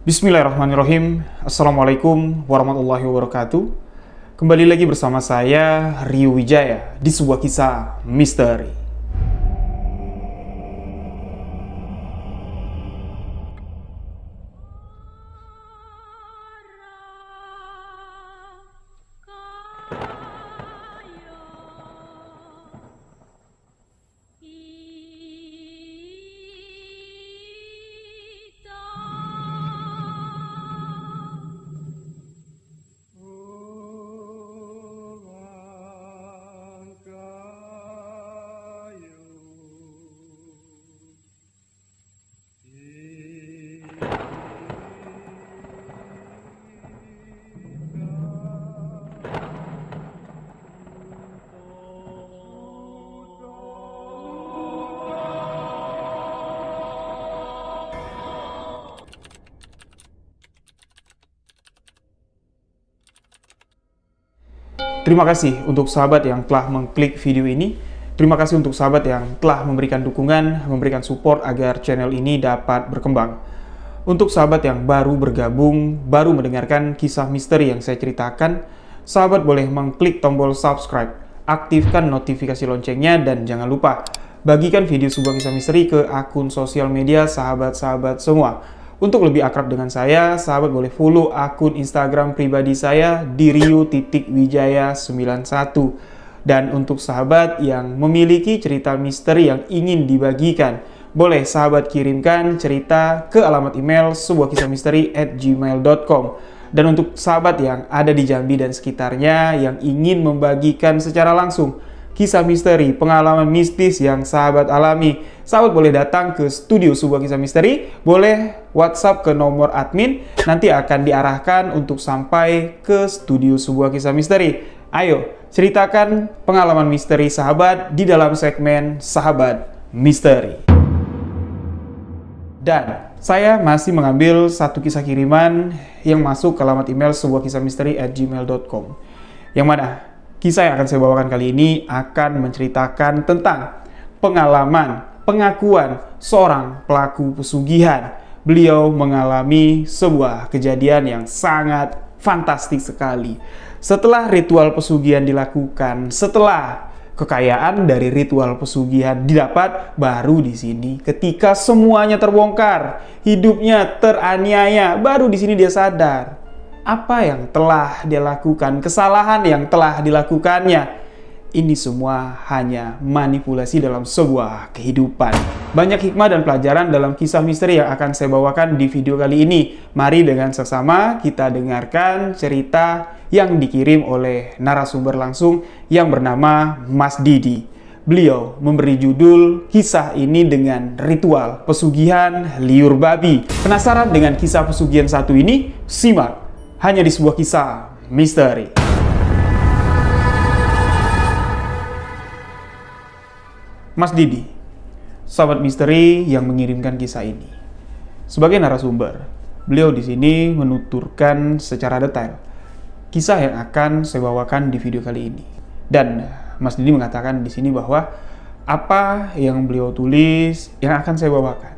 Bismillahirrahmanirrahim. Assalamualaikum warahmatullahi wabarakatuh. Kembali lagi bersama saya, Rio Wijaya, di sebuah kisah misteri. Terima kasih untuk sahabat yang telah mengklik video ini. Terima kasih untuk sahabat yang telah memberikan dukungan, memberikan support agar channel ini dapat berkembang. Untuk sahabat yang baru bergabung, baru mendengarkan kisah misteri yang saya ceritakan, sahabat boleh mengklik tombol subscribe, aktifkan notifikasi loncengnya, dan jangan lupa bagikan video sebuah kisah misteri ke akun sosial media sahabat-sahabat semua. Untuk lebih akrab dengan saya, sahabat boleh follow akun Instagram pribadi saya di rio.wijaya91. Dan untuk sahabat yang memiliki cerita misteri yang ingin dibagikan, boleh sahabat kirimkan cerita ke alamat email sebuahkisahmisteri@gmail.com. Dan untuk sahabat yang ada di Jambi dan sekitarnya yang ingin membagikan secara langsung kisah misteri, pengalaman mistis yang sahabat alami, sahabat boleh datang ke studio sebuah kisah misteri, boleh WhatsApp ke nomor admin, nanti akan diarahkan untuk sampai ke studio sebuah kisah misteri. Ayo, ceritakan pengalaman misteri sahabat di dalam segmen Sahabat Misteri. Dan saya masih mengambil satu kisah kiriman yang masuk ke alamat email sebuahkisahmisteri@gmail.com, yang mana kisah yang akan saya bawakan kali ini akan menceritakan tentang pengalaman, pengakuan seorang pelaku pesugihan. Beliau mengalami sebuah kejadian yang sangat fantastik sekali. Setelah ritual pesugihan dilakukan, setelah kekayaan dari ritual pesugihan didapat, baru di sini ketika semuanya terbongkar, hidupnya teraniaya, baru di sini dia sadar apa yang telah dia lakukan, kesalahan yang telah dilakukannya. Ini semua hanya manipulasi dalam sebuah kehidupan. Banyak hikmah dan pelajaran dalam kisah misteri yang akan saya bawakan di video kali ini. Mari dengan seksama kita dengarkan cerita yang dikirim oleh narasumber langsung yang bernama Mas Didi. Beliau memberi judul kisah ini dengan ritual pesugihan liur babi. Penasaran dengan kisah pesugihan satu ini? Simak hanya di sebuah kisah misteri. Mas Didi, sahabat misteri yang mengirimkan kisah ini. Sebagai narasumber, beliau di sini menuturkan secara detail kisah yang akan saya bawakan di video kali ini. Dan Mas Didi mengatakan di sini bahwa apa yang beliau tulis yang akan saya bawakan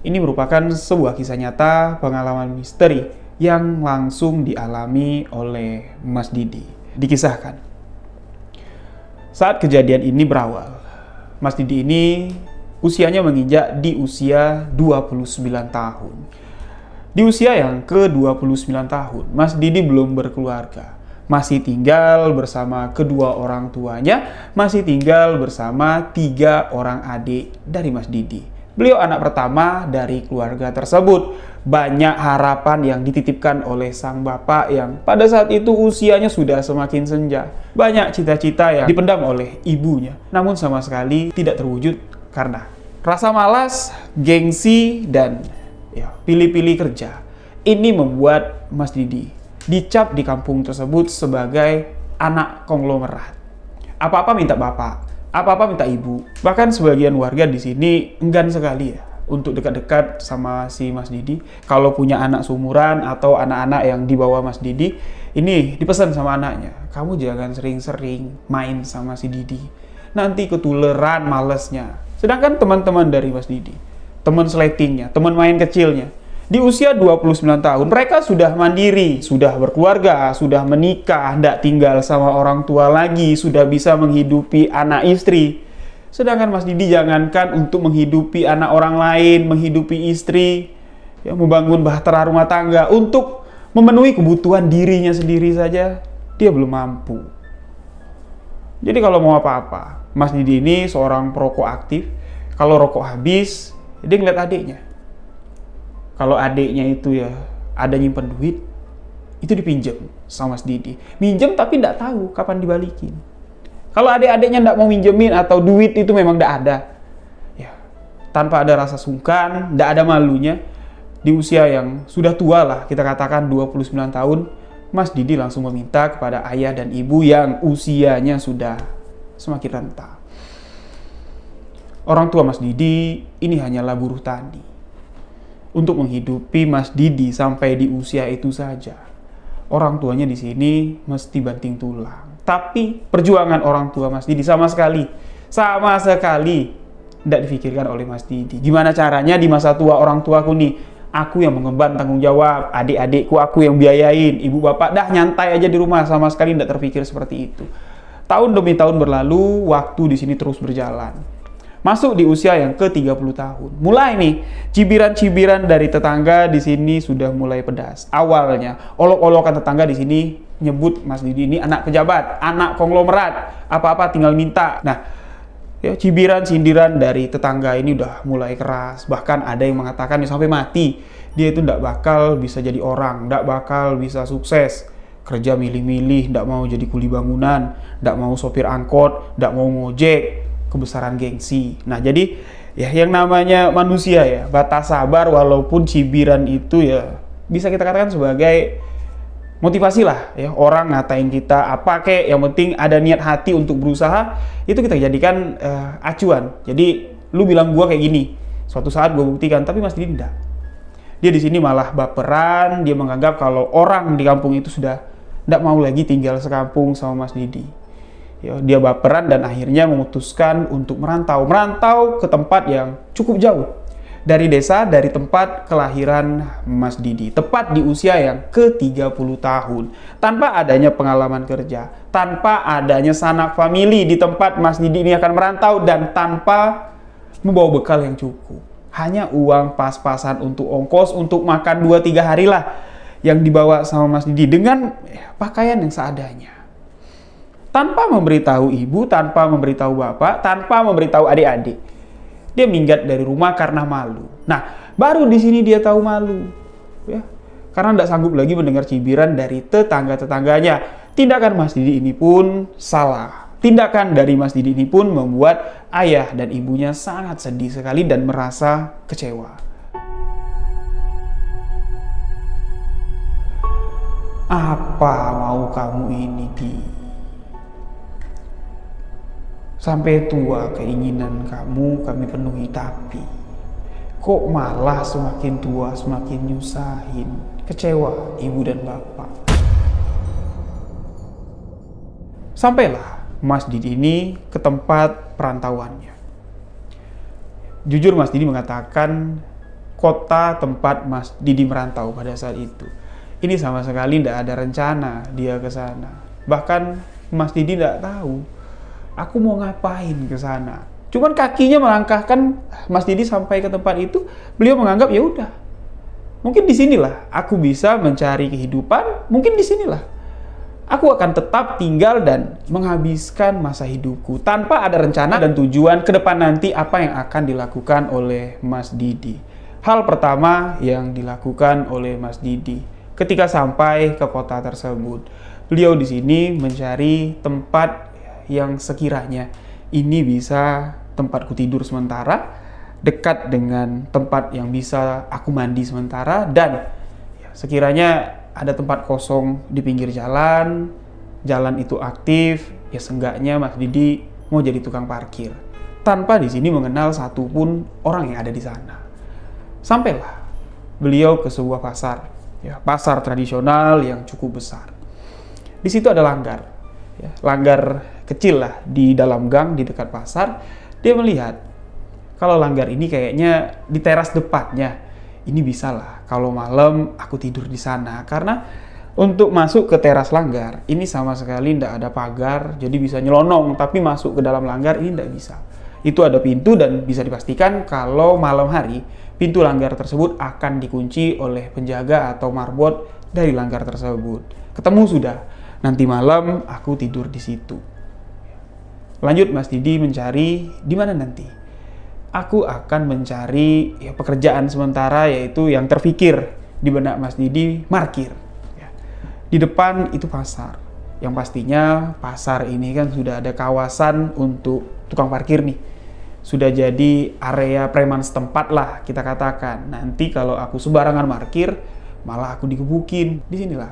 ini merupakan sebuah kisah nyata pengalaman misteri yang langsung dialami oleh Mas Didi. Dikisahkan, saat kejadian ini berawal, Mas Didi ini usianya menginjak di usia 29 tahun. Di usia yang ke-29 tahun, Mas Didi belum berkeluarga. Masih tinggal bersama kedua orang tuanya, masih tinggal bersama 3 orang adik dari Mas Didi. Beliau anak pertama dari keluarga tersebut. Banyak harapan yang dititipkan oleh sang bapak yang pada saat itu usianya sudah semakin senja. Banyak cita-cita yang dipendam oleh ibunya, namun sama sekali tidak terwujud karena rasa malas, gengsi, dan pilih-pilih kerja. Ini membuat Mas Didi dicap di kampung tersebut sebagai anak konglomerat. Apa-apa minta bapak, apa-apa minta ibu. Bahkan sebagian warga di sini enggan sekali untuk dekat-dekat sama si Mas Didi. Kalau punya anak seumuran atau anak-anak yang di bawah Mas Didi, ini dipesan sama anaknya, kamu jangan sering-sering main sama si Didi, nanti ketuleran malesnya. Sedangkan teman-teman dari Mas Didi, teman sletingnya, teman main kecilnya, Di usia 29 tahun, mereka sudah mandiri, sudah berkeluarga, sudah menikah, tidak tinggal sama orang tua lagi, sudah bisa menghidupi anak istri. Sedangkan Mas Didi jangankan untuk menghidupi anak orang lain, menghidupi istri, ya, membangun bahtera rumah tangga, untuk memenuhi kebutuhan dirinya sendiri saja, dia belum mampu. Jadi kalau mau apa-apa, Mas Didi ini seorang perokok aktif. Kalau rokok habis, dia ngeliat adiknya. Kalau adiknya itu ya ada nyimpen duit, itu dipinjam sama Mas Didi. Minjem tapi tidak tahu kapan dibalikin. Kalau adik-adiknya tidak mau minjemin atau duit itu memang tidak ada, ya, tanpa ada rasa sungkan, tidak ada malunya, di usia yang sudah tua lah, kita katakan 29 tahun, Mas Didi langsung meminta kepada ayah dan ibu yang usianya sudah semakin renta. Orang tua Mas Didi ini hanyalah buruh tani. Untuk menghidupi Mas Didi sampai di usia itu saja, orang tuanya di sini mesti banting tulang. Tapi perjuangan orang tua Mas Didi sama sekali tidak difikirkan oleh Mas Didi. Gimana caranya di masa tua orang tuaku nih, aku yang mengemban tanggung jawab, adik-adikku aku yang biayain, ibu bapak dah nyantai aja di rumah, sama sekali tidak terpikir seperti itu. Tahun demi tahun berlalu, waktu di sini terus berjalan. Masuk di usia yang ke-30 tahun. Mulai nih, cibiran-cibiran dari tetangga di sini sudah mulai pedas. Awalnya, olok-olokan tetangga di sini nyebut Mas Didi ini anak pejabat, anak konglomerat, apa-apa tinggal minta. Nah, ya, cibiran-sindiran dari tetangga ini udah mulai keras. Bahkan ada yang mengatakan ya, sampai mati, dia itu tidak bakal bisa jadi orang, tidak bakal bisa sukses. Kerja milih-milih, tidak mau jadi kuli bangunan, tidak mau sopir angkot, tidak mau ngojek. Kebesaran gengsi. Nah, jadi ya yang namanya manusia ya, batas sabar walaupun cibiran itu ya bisa kita katakan sebagai motivasi lah ya. Orang ngatain kita apa kek, yang penting ada niat hati untuk berusaha, itu kita jadikan acuan. Jadi lu bilang gua kayak gini, suatu saat gua buktikan. Tapi Mas Didi enggak. Dia di sini malah baperan, dia menganggap kalau orang di kampung itu sudah tidak mau lagi tinggal sekampung sama Mas Didi. Ya, dia baperan dan akhirnya memutuskan untuk merantau ke tempat yang cukup jauh dari desa, dari tempat kelahiran Mas Didi, tepat di usia yang ke-30 tahun, tanpa adanya pengalaman kerja, tanpa adanya sanak famili di tempat Mas Didi ini akan merantau, dan tanpa membawa bekal yang cukup. Hanya uang pas-pasan untuk ongkos, untuk makan 2-3 hari lah yang dibawa sama Mas Didi, dengan pakaian yang seadanya. Tanpa memberitahu ibu, tanpa memberitahu bapak, tanpa memberitahu adik-adik. Dia minggat dari rumah karena malu. Nah, baru di sini dia tahu malu. Ya, karena tidak sanggup lagi mendengar cibiran dari tetangga-tetangganya. Tindakan Mas Didi ini pun salah. Tindakan dari Mas Didi ini pun membuat ayah dan ibunya sangat sedih sekali dan merasa kecewa. Apa mau kamu ini, Di? Sampai tua keinginan kamu kami penuhi, tapi kok malah semakin tua semakin nyusahin. Kecewa ibu dan bapak. Sampailah Mas Didi ini ke tempat perantauannya. Jujur Mas Didi mengatakan kota tempat Mas Didi merantau pada saat itu, ini sama sekali tidak ada rencana dia ke sana. Bahkan Mas Didi tidak tahu aku mau ngapain ke sana. Cuman kakinya melangkahkan Mas Didi sampai ke tempat itu, beliau menganggap ya udah, mungkin di sinilah aku bisa mencari kehidupan, mungkin di sinilah aku akan tetap tinggal dan menghabiskan masa hidupku tanpa ada rencana dan tujuan ke depan nanti apa yang akan dilakukan oleh Mas Didi. Hal pertama yang dilakukan oleh Mas Didi ketika sampai ke kota tersebut, beliau di sini mencari tempat yang sekiranya ini bisa tempatku tidur sementara, dekat dengan tempat yang bisa aku mandi sementara, dan ya, sekiranya ada tempat kosong di pinggir jalan, jalan itu aktif, ya seenggaknya Mas Didi mau jadi tukang parkir, tanpa di sini mengenal satupun orang yang ada di sana. Sampailah beliau ke sebuah pasar, ya, pasar tradisional yang cukup besar. Di situ ada langgar, ya, langgar kecil lah di dalam gang di dekat pasar. Dia melihat kalau langgar ini kayaknya di teras depannya ini bisa lah kalau malam aku tidur di sana. Karena untuk masuk ke teras langgar, ini sama sekali tidak ada pagar, jadi bisa nyelonong, tapi masuk ke dalam langgar ini tidak bisa. Itu ada pintu dan bisa dipastikan kalau malam hari, pintu langgar tersebut akan dikunci oleh penjaga atau marbot dari langgar tersebut. Ketemu sudah, nanti malam aku tidur di situ. Lanjut Mas Didi mencari di mana nanti. Aku akan mencari pekerjaan sementara, yaitu yang terfikir di benak Mas Didi, parkir. Di depan itu pasar. Yang pastinya pasar ini kan sudah ada kawasan untuk tukang parkir nih. Sudah jadi area preman setempat lah kita katakan. Nanti kalau aku sembarangan parkir, malah aku digebukin. Disinilah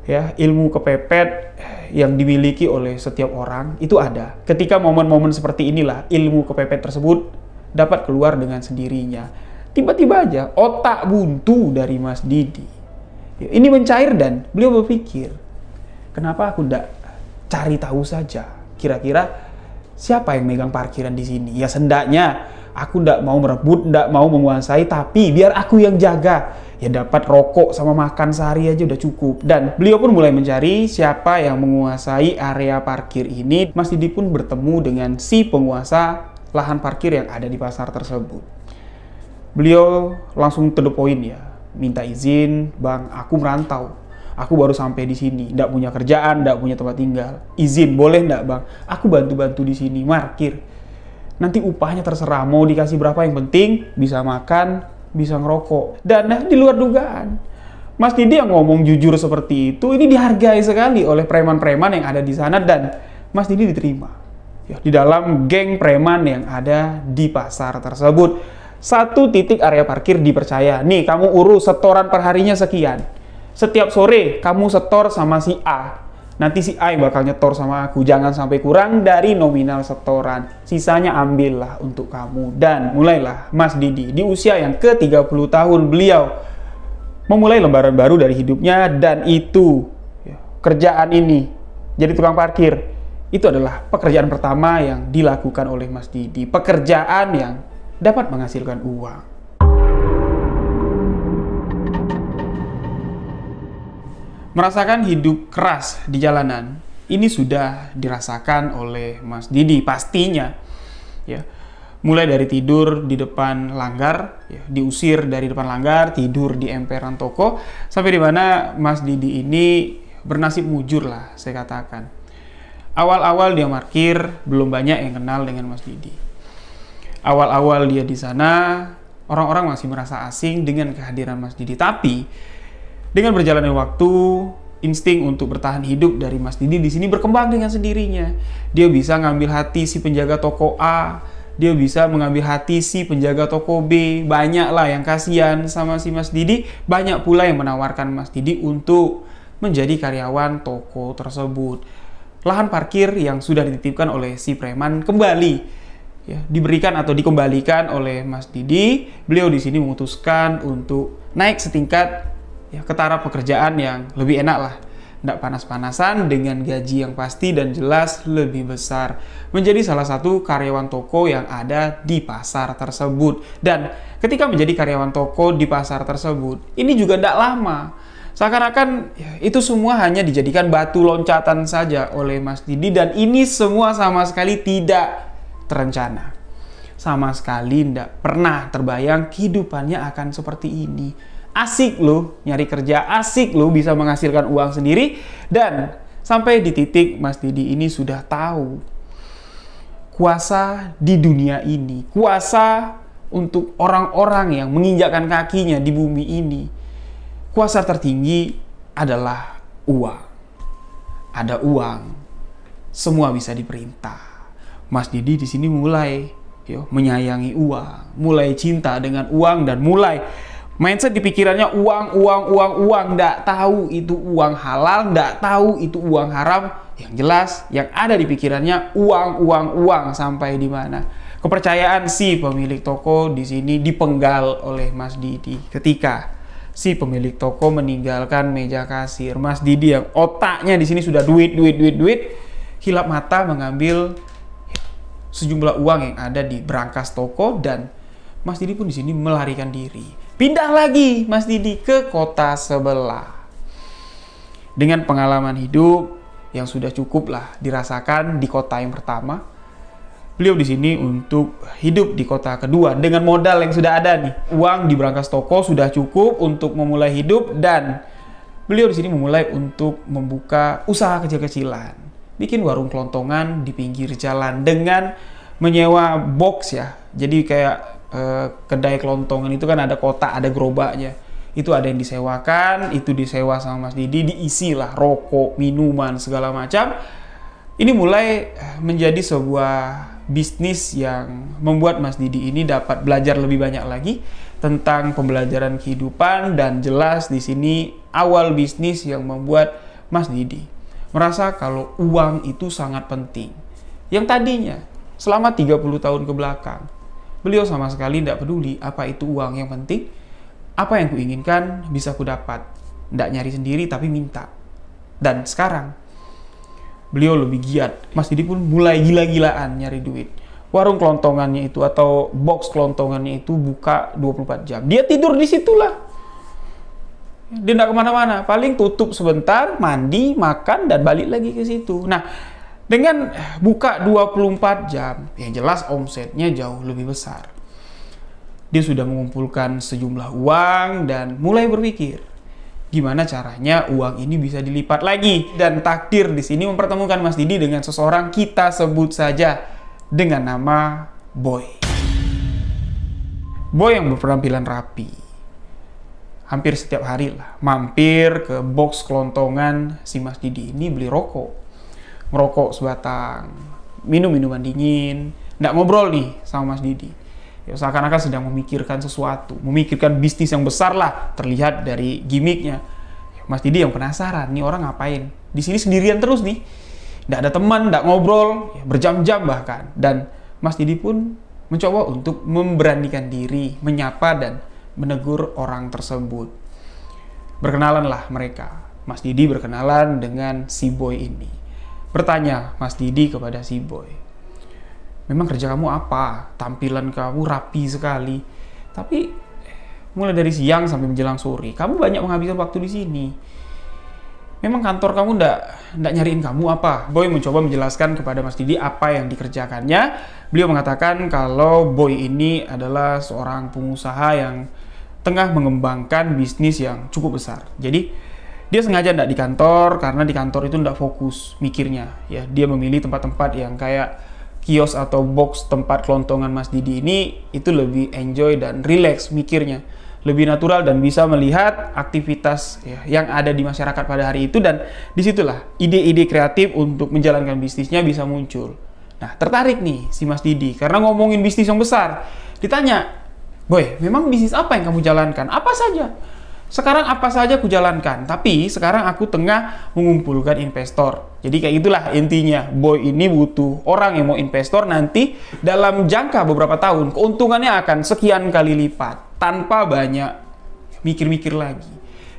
ya, ilmu kepepet yang dimiliki oleh setiap orang itu ada. Ketika momen-momen seperti inilah, ilmu kepepet tersebut dapat keluar dengan sendirinya. Tiba-tiba aja otak buntu dari Mas Didi ini mencair dan beliau berpikir, kenapa aku tidak cari tahu saja kira-kira siapa yang megang parkiran di sini? Ya sendaknya aku tidak mau merebut, tidak mau menguasai, tapi biar aku yang jaga. Ya dapat rokok sama makan sehari aja udah cukup. Dan beliau pun mulai mencari siapa yang menguasai area parkir ini. Mas Didi pun bertemu dengan si penguasa lahan parkir yang ada di pasar tersebut. Beliau langsung to the point ya. Minta izin, Bang, aku merantau. Aku baru sampai di sini, nggak punya kerjaan, nggak punya tempat tinggal. Izin, boleh nggak, Bang? Aku bantu-bantu di sini, parkir. Nanti upahnya terserah, mau dikasih berapa, yang penting bisa makan, bisa ngerokok. Dan di luar dugaan, Mas Didi yang ngomong jujur seperti itu, ini dihargai sekali oleh preman-preman yang ada di sana, dan Mas Didi diterima ya, di dalam geng preman yang ada di pasar tersebut. Satu titik area parkir dipercaya. Nih, kamu urus setoran perharinya sekian. Setiap sore kamu setor sama si A. Nanti si A yang bakal nyetor sama aku. Jangan sampai kurang dari nominal setoran. Sisanya ambillah untuk kamu. Dan mulailah Mas Didi di usia yang ke-30 tahun beliau memulai lembaran baru dari hidupnya. Dan itu kerjaan ini jadi tukang parkir. Itu adalah pekerjaan pertama yang dilakukan oleh Mas Didi. Pekerjaan yang dapat menghasilkan uang. Merasakan hidup keras di jalanan, ini sudah dirasakan oleh Mas Didi pastinya. Ya, mulai dari tidur di depan langgar, ya, diusir dari depan langgar, tidur di emperan toko, sampai di mana Mas Didi ini bernasib mujur lah, saya katakan. Awal-awal dia parkir, belum banyak yang kenal dengan Mas Didi. Awal-awal dia di sana, orang-orang masih merasa asing dengan kehadiran Mas Didi. Tapi dengan berjalannya waktu, insting untuk bertahan hidup dari Mas Didi di sini berkembang dengan sendirinya. Dia bisa ngambil hati si penjaga toko A, dia bisa mengambil hati si penjaga toko B. Banyak lah yang kasihan sama si Mas Didi, banyak pula yang menawarkan Mas Didi untuk menjadi karyawan toko tersebut. Lahan parkir yang sudah dititipkan oleh si preman kembali ya, diberikan atau dikembalikan oleh Mas Didi. Beliau di sini memutuskan untuk naik setingkat ya, ke taraf pekerjaan yang lebih enak lah, tidak panas-panasan, dengan gaji yang pasti dan jelas lebih besar, menjadi salah satu karyawan toko yang ada di pasar tersebut. Dan ketika menjadi karyawan toko di pasar tersebut, ini juga tidak lama. Seakan-akan ya, itu semua hanya dijadikan batu loncatan saja oleh Mas Didi, dan ini semua sama sekali tidak terencana. Sama sekali tidak pernah terbayang kehidupannya akan seperti ini. Asik loh nyari kerja, asik loh bisa menghasilkan uang sendiri. Dan sampai di titik Mas Didi ini sudah tahu kuasa di dunia ini, kuasa untuk orang-orang yang menginjakkan kakinya di bumi ini, kuasa tertinggi adalah uang. Ada uang, semua bisa diperintah. Mas Didi di sini mulai menyayangi uang, mulai cinta dengan uang, dan mulai mindset di pikirannya uang. Nggak tahu itu uang halal, nggak tahu itu uang haram. Yang jelas, yang ada di pikirannya uang sampai di mana. Kepercayaan si pemilik toko di sini dipenggal oleh Mas Didi. Ketika si pemilik toko meninggalkan meja kasir, Mas Didi yang otaknya di sini sudah duit, hilap mata mengambil sejumlah uang yang ada di brankas toko, dan Mas Didi pun di sini melarikan diri. Pindah lagi Mas Didi ke kota sebelah. Dengan pengalaman hidup yang sudah cukup lah dirasakan di kota yang pertama, beliau di sini untuk hidup di kota kedua dengan modal yang sudah ada nih. Uang di brankas toko sudah cukup untuk memulai hidup dan beliau di sini memulai untuk membuka usaha kecil-kecilan. Bikin warung kelontongan di pinggir jalan dengan menyewa box ya. Jadi kayak kedai kelontongan itu kan ada kotak, ada gerobaknya. Itu ada yang disewakan, itu disewa sama Mas Didi, diisi lah rokok, minuman, segala macam. Ini mulai menjadi sebuah bisnis yang membuat Mas Didi ini dapat belajar lebih banyak lagi tentang pembelajaran kehidupan, dan jelas di sini awal bisnis yang membuat Mas Didi merasa kalau uang itu sangat penting. Yang tadinya selama 30 tahun ke belakang beliau sama sekali tidak peduli apa itu uang, yang penting apa yang kuinginkan bisa ku dapat. Tidak nyari sendiri tapi minta. Dan sekarang beliau lebih giat. Mas Didi pun mulai gila-gilaan nyari duit. Warung kelontongannya itu atau box kelontongannya itu buka 24 jam. Dia tidur di situlah. Dia tidak kemana-mana. Paling tutup sebentar, mandi, makan, dan balik lagi ke situ. Nah, dengan buka 24 jam, yang jelas omsetnya jauh lebih besar. Dia sudah mengumpulkan sejumlah uang dan mulai berpikir, gimana caranya uang ini bisa dilipat lagi. Dan takdir di sini mempertemukan Mas Didi dengan seseorang, kita sebut saja dengan nama Boy. Boy yang berpenampilan rapi. Hampir setiap hari lah mampir ke box kelontongan si Mas Didi ini beli rokok. Ngerokok sebatang, minum minuman dingin, nggak ngobrol nih sama Mas Didi. Ya, seakan-akan sedang memikirkan sesuatu, memikirkan bisnis yang besar lah, terlihat dari gimmicknya. Mas Didi yang penasaran, nih orang ngapain? Di sini sendirian terus nih, nggak ada teman, nggak ngobrol, ya, berjam-jam bahkan. Dan Mas Didi pun mencoba untuk memberanikan diri, menyapa dan menegur orang tersebut. Berkenalanlah mereka. Mas Didi berkenalan dengan si Boy ini. Bertanya Mas Didi kepada si Boy, memang kerja kamu apa? Tampilan kamu rapi sekali. Tapi mulai dari siang sampai menjelang sore, kamu banyak menghabiskan waktu di sini. Memang kantor kamu ndak nyariin kamu apa? Boy mencoba menjelaskan kepada Mas Didi apa yang dikerjakannya. Beliau mengatakan kalau Boy ini adalah seorang pengusaha yang tengah mengembangkan bisnis yang cukup besar. Jadi dia sengaja ndak di kantor karena di kantor itu ndak fokus mikirnya. Ya, dia memilih tempat-tempat yang kayak kios atau box tempat kelontongan Mas Didi ini itu lebih enjoy dan relax mikirnya, lebih natural dan bisa melihat aktivitas ya, yang ada di masyarakat pada hari itu, dan disitulah ide-ide kreatif untuk menjalankan bisnisnya bisa muncul. Nah, tertarik nih si Mas Didi karena ngomongin bisnis yang besar. Ditanya, Boy, memang bisnis apa yang kamu jalankan? Apa saja? Sekarang apa saja aku jalankan, tapi sekarang aku tengah mengumpulkan investor. Jadi kayak itulah intinya. Boy ini butuh orang yang mau investor nanti dalam jangka beberapa tahun. Keuntungannya akan sekian kali lipat tanpa banyak mikir-mikir lagi.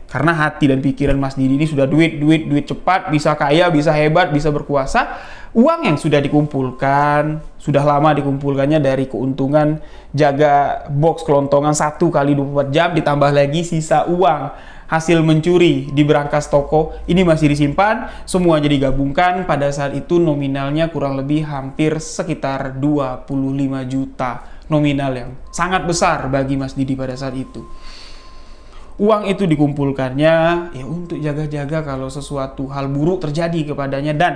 Karena hati dan pikiran Mas Didi ini sudah duit cepat, bisa kaya, bisa hebat, bisa berkuasa. Uang yang sudah dikumpulkan, sudah lama dikumpulkannya dari keuntungan jaga box kelontongan 1 kali 24 jam, ditambah lagi sisa uang hasil mencuri di brankas toko, ini masih disimpan, semuanya digabungkan. Pada saat itu nominalnya kurang lebih hampir sekitar 25 juta. Nominal yang sangat besar bagi Mas Didi pada saat itu. Uang itu dikumpulkannya ya untuk jaga-jaga kalau sesuatu hal buruk terjadi kepadanya, dan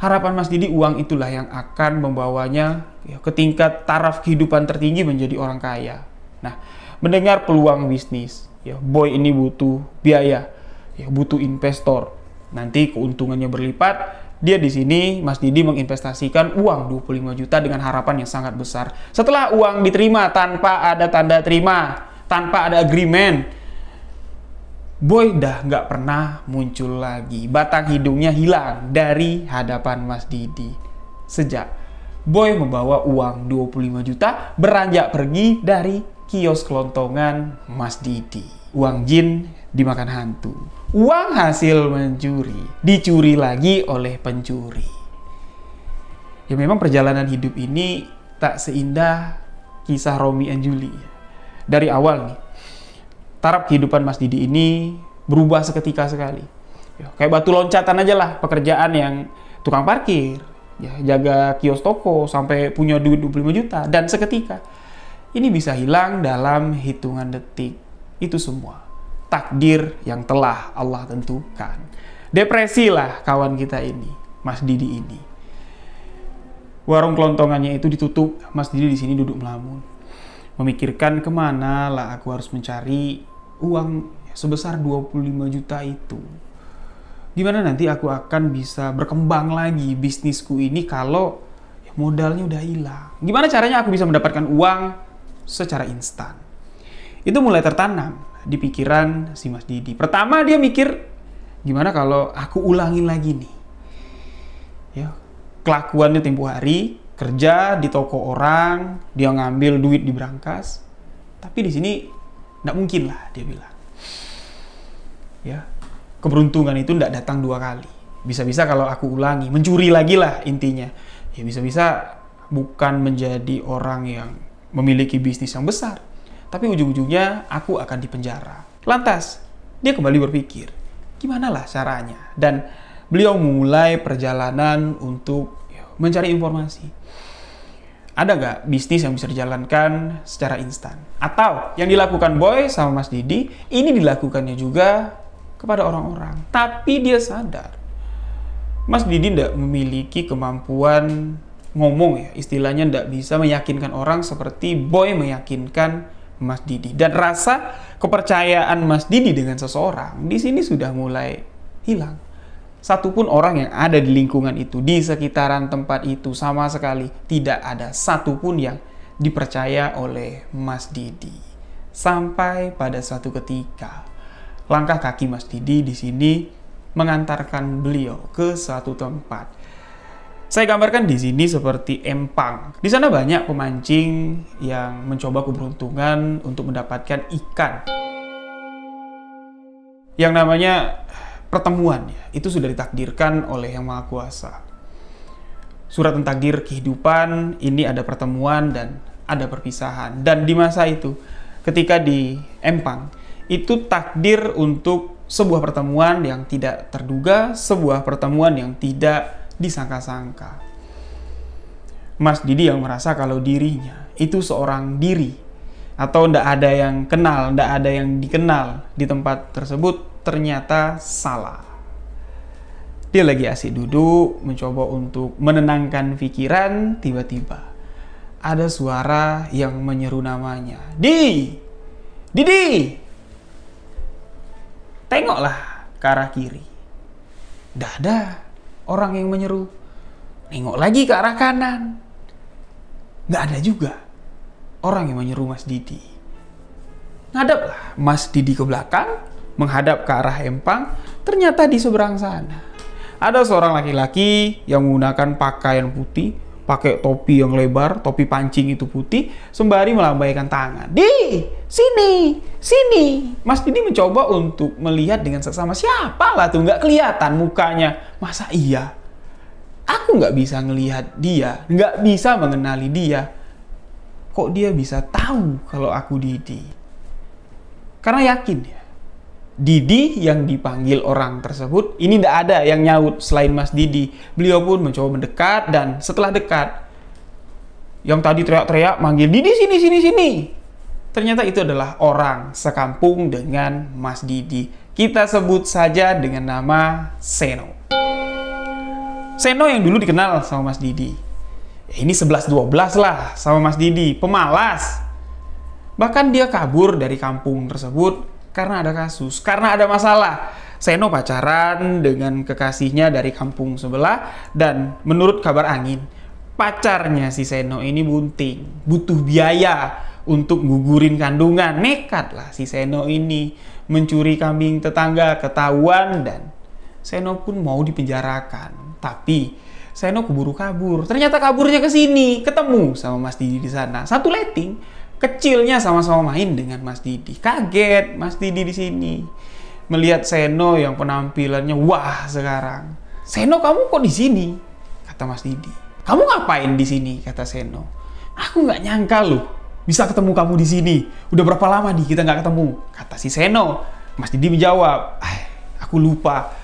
harapan Mas Didi uang itulah yang akan membawanya ya, ke tingkat taraf kehidupan tertinggi menjadi orang kaya. Nah, mendengar peluang bisnis, ya Boy ini butuh biaya, ya butuh investor. Nanti keuntungannya berlipat. Dia di sini Mas Didi menginvestasikan uang 25 juta dengan harapan yang sangat besar. Setelah uang diterima tanpa ada tanda terima, tanpa ada agreement, Boy dah nggak pernah muncul lagi. Batang hidungnya hilang dari hadapan Mas Didi. Sejak Boy membawa uang 25 juta beranjak pergi dari kios kelontongan Mas Didi. Uang jin dimakan hantu. Uang hasil mencuri dicuri lagi oleh pencuri. Ya memang perjalanan hidup ini tak seindah kisah Romeo and Juliet. Dari awal nih, taraf kehidupan Mas Didi ini berubah seketika sekali. Ya, kayak batu loncatan aja lah pekerjaan yang tukang parkir, ya, jaga kios toko, sampai punya duit 25 juta. Dan seketika, ini bisa hilang dalam hitungan detik. Itu semua takdir yang telah Allah tentukan. Depresi lah kawan kita ini, Mas Didi ini. Warung kelontongannya itu ditutup, Mas Didi di sini duduk melamun. Memikirkan kemana lah aku harus mencari uang sebesar 25 juta itu. Gimana nanti aku akan bisa berkembang lagi bisnisku ini kalau modalnya udah hilang. Gimana caranya aku bisa mendapatkan uang secara instan? Itu mulai tertanam di pikiran si Mas Didi. Pertama dia mikir, gimana kalau aku ulangin lagi nih? Ya, kelakuannya tempo hari, kerja di toko orang, dia ngambil duit di brankas. Tapi di sini nggak mungkin lah, dia bilang. Ya, keberuntungan itu nggak datang 2 kali. Bisa-bisa kalau aku ulangi, mencuri lagi lah intinya. Ya bisa-bisa bukan menjadi orang yang memiliki bisnis yang besar, tapi ujung-ujungnya aku akan dipenjara. Lantas, dia kembali berpikir, gimana lah caranya? Dan beliau mulai perjalanan untuk mencari informasi. Ada nggak bisnis yang bisa dijalankan secara instan? Atau yang dilakukan Boy sama Mas Didi, ini dilakukannya juga kepada orang-orang. Tapi dia sadar, Mas Didi tidak memiliki kemampuan ngomong, ya, istilahnya tidak bisa meyakinkan orang seperti Boy meyakinkan Mas Didi. Dan rasa kepercayaan Mas Didi dengan seseorang di sini sudah mulai hilang. Satupun orang yang ada di lingkungan itu, di sekitaran tempat itu, sama sekali tidak ada satupun yang dipercaya oleh Mas Didi. Sampai pada suatu ketika, langkah kaki Mas Didi di sini mengantarkan beliau ke suatu tempat. Saya gambarkan di sini seperti empang. Di sana banyak pemancing yang mencoba keberuntungan untuk mendapatkan ikan. Yang namanya pertemuan, ya, itu sudah ditakdirkan oleh Yang Maha Kuasa. Surat tentang takdir kehidupan ini ada pertemuan dan ada perpisahan. Dan di masa itu, ketika di empang, itu takdir untuk sebuah pertemuan yang tidak terduga, sebuah pertemuan yang tidak disangka-sangka. Mas Didi yang merasa kalau dirinya itu seorang diri, atau ndak ada yang kenal, ndak ada yang dikenal di tempat tersebut, ternyata salah. Dia lagi asik duduk, mencoba untuk menenangkan pikiran, tiba-tiba ada suara yang menyeru namanya. Didi! Tengoklah ke arah kiri. Nggak ada orang yang menyeru. Nengok lagi ke arah kanan. Nggak ada juga orang yang menyeru Mas Didi. Ngadaplah Mas Didi ke belakang, menghadap ke arah empang. Ternyata di seberang sana ada seorang laki-laki yang menggunakan pakaian putih, pakai topi yang lebar, topi pancing itu putih, sembari melambaikan tangan. Sini! Mas Didi mencoba untuk melihat dengan seksama, siapa lah tuh, nggak kelihatan mukanya. Masa iya? Aku nggak bisa ngelihat dia, nggak bisa mengenali dia. Kok dia bisa tahu kalau aku Didi? Karena yakin ya, Didi yang dipanggil orang tersebut, ini tidak ada yang nyaut selain Mas Didi. Beliau pun mencoba mendekat, dan setelah dekat, yang tadi teriak-teriak manggil Didi sini. Ternyata itu adalah orang sekampung dengan Mas Didi. Kita sebut saja dengan nama Seno. Seno yang dulu dikenal sama Mas Didi. Ini 11-12 lah sama Mas Didi, pemalas. Bahkan dia kabur dari kampung tersebut karena ada kasus, karena ada masalah. Seno pacaran dengan kekasihnya dari kampung sebelah, dan menurut kabar angin, pacarnya si Seno ini bunting, butuh biaya untuk gugurin kandungan. Nekat lah si Seno ini mencuri kambing tetangga, ketahuan, dan Seno pun mau dipenjarakan. Tapi Seno keburu kabur. Ternyata kaburnya ke sini, ketemu sama Mas Didi di sana. Satu letting. Kecilnya sama-sama main dengan Mas Didi. Kaget Mas Didi di sini melihat Seno yang penampilannya wah sekarang. Seno, kamu kok di sini? Kata Mas Didi. Kamu ngapain di sini? Kata Seno. Aku nggak nyangka loh bisa ketemu kamu di sini. Udah berapa lama nih kita nggak ketemu? Kata si Seno. Mas Didi menjawab, aku lupa.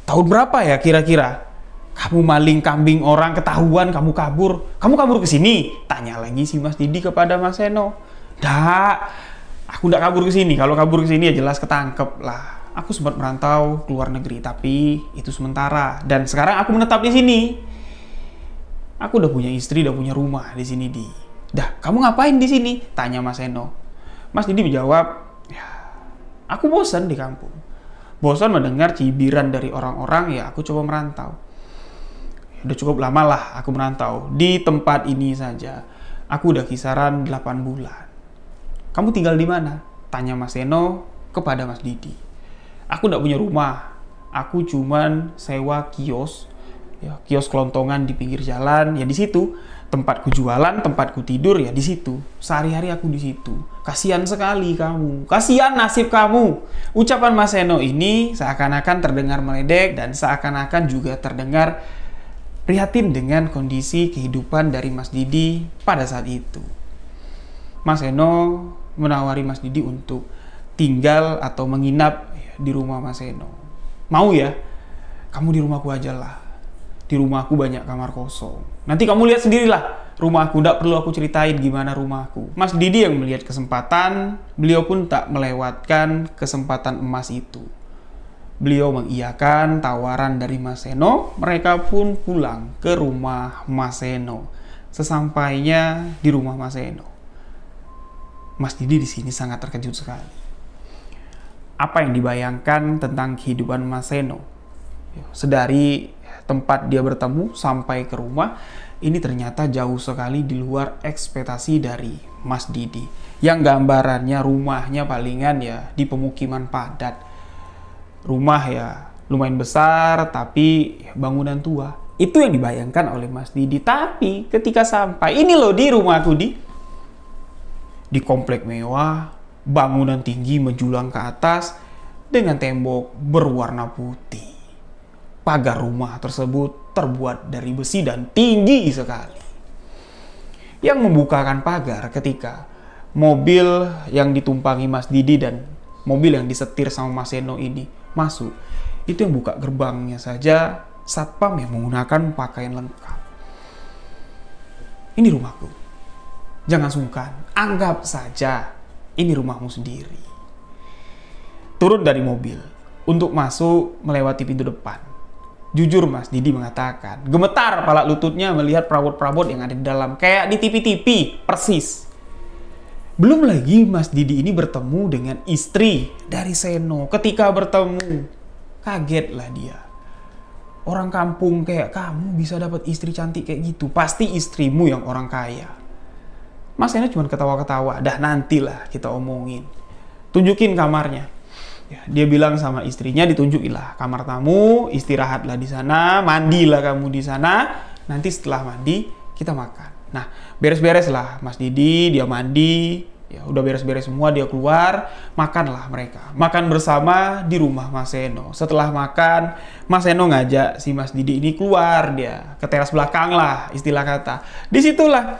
Tahun berapa ya kira-kira? Kamu maling kambing orang, ketahuan kamu kabur. Kamu kabur ke sini? Tanya lagi si Mas Didi kepada Mas Seno. Nggak, aku nggak kabur ke sini. Kalau kabur ke sini ya jelas ketangkep lah. Aku sempat merantau ke luar negeri, tapi itu sementara. Dan sekarang aku menetap di sini. Aku udah punya istri, udah punya rumah di sini, Di. Dah, kamu ngapain di sini? Tanya Mas Seno. Mas Didi menjawab, ya, aku bosan di kampung. Bosan mendengar cibiran dari orang-orang, ya aku coba merantau. Udah cukup lama lah aku merantau. Di tempat ini saja, aku udah kisaran 8 bulan. Kamu tinggal di mana? Tanya Mas Seno kepada Mas Didi. Aku nggak punya rumah. Aku cuman sewa kios, ya, kios kelontongan di pinggir jalan. Ya di situ tempatku jualan, tempatku tidur, ya di situ. Sehari-hari aku di situ. Kasihan sekali kamu. Kasihan nasib kamu. Ucapan Mas Seno ini seakan-akan terdengar meledek dan seakan-akan juga terdengar prihatin dengan kondisi kehidupan dari Mas Didi pada saat itu. Mas Seno menawari Mas Didi untuk tinggal atau menginap di rumah Mas Seno. Mau ya? Kamu di rumahku aja lah. Di rumahku banyak kamar kosong. Nanti kamu lihat sendirilah rumahku. Nggak perlu aku ceritain gimana rumahku. Mas Didi yang melihat kesempatan, beliau pun tak melewatkan kesempatan emas itu. Beliau mengiyakan tawaran dari Mas Seno. Mereka pun pulang ke rumah Mas Seno. Sesampainya di rumah Mas Seno, Mas Didi di sini sangat terkejut sekali. Apa yang dibayangkan tentang kehidupan Mas Seno? Sedari tempat dia bertemu sampai ke rumah, ini ternyata jauh sekali di luar ekspektasi dari Mas Didi. Yang gambarannya rumahnya palingan ya di pemukiman padat. Rumah ya lumayan besar tapi bangunan tua. Itu yang dibayangkan oleh Mas Didi. Tapi ketika sampai, ini loh di rumahku, di komplek mewah, bangunan tinggi menjulang ke atas dengan tembok berwarna putih. Pagar rumah tersebut terbuat dari besi dan tinggi sekali. Yang membukakan pagar ketika mobil yang ditumpangi Mas Didi dan mobil yang disetir sama Mas Seno ini masuk. Itu yang buka gerbangnya saja satpam yang menggunakan pakaian lengkap. Ini rumahku. Jangan sungkan, anggap saja ini rumahmu sendiri. Turun dari mobil untuk masuk melewati pintu depan. Jujur Mas Didi mengatakan, gemetar pala lututnya melihat perabot-perabot yang ada di dalam. Kayak di TV-TV, persis. Belum lagi Mas Didi ini bertemu dengan istri dari Seno. Ketika bertemu, kagetlah dia. Orang kampung kayak kamu bisa dapat istri cantik kayak gitu. Pasti istrimu yang orang kaya. Mas Seno cuma ketawa-ketawa. Dah nantilah kita omongin. Tunjukin kamarnya. Ya, dia bilang sama istrinya, ditunjukilah kamar tamu, istirahatlah di sana, mandilah kamu di sana. Nanti setelah mandi kita makan. Nah, beres-beres lah Mas Didi, dia mandi, ya udah beres-beres semua, dia keluar, makanlah mereka. Makan bersama di rumah Mas Seno. Setelah makan, Mas Seno ngajak si Mas Didi ini keluar, dia ke teras belakang lah, istilah kata. Disitulah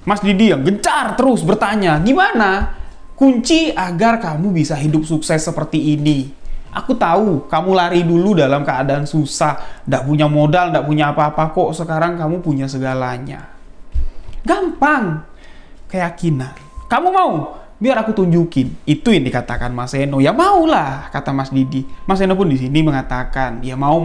Mas Didi yang gencar terus bertanya, gimana kunci agar kamu bisa hidup sukses seperti ini? Aku tahu kamu lari dulu dalam keadaan susah, nggak punya modal, nggak punya apa-apa kok. Sekarang kamu punya segalanya. Gampang, keyakinan. Kamu mau? Biar aku tunjukin. Itu yang dikatakan Mas Seno. Ya maulah, kata Mas Didi. Mas Seno pun di sini mengatakan, ya mau.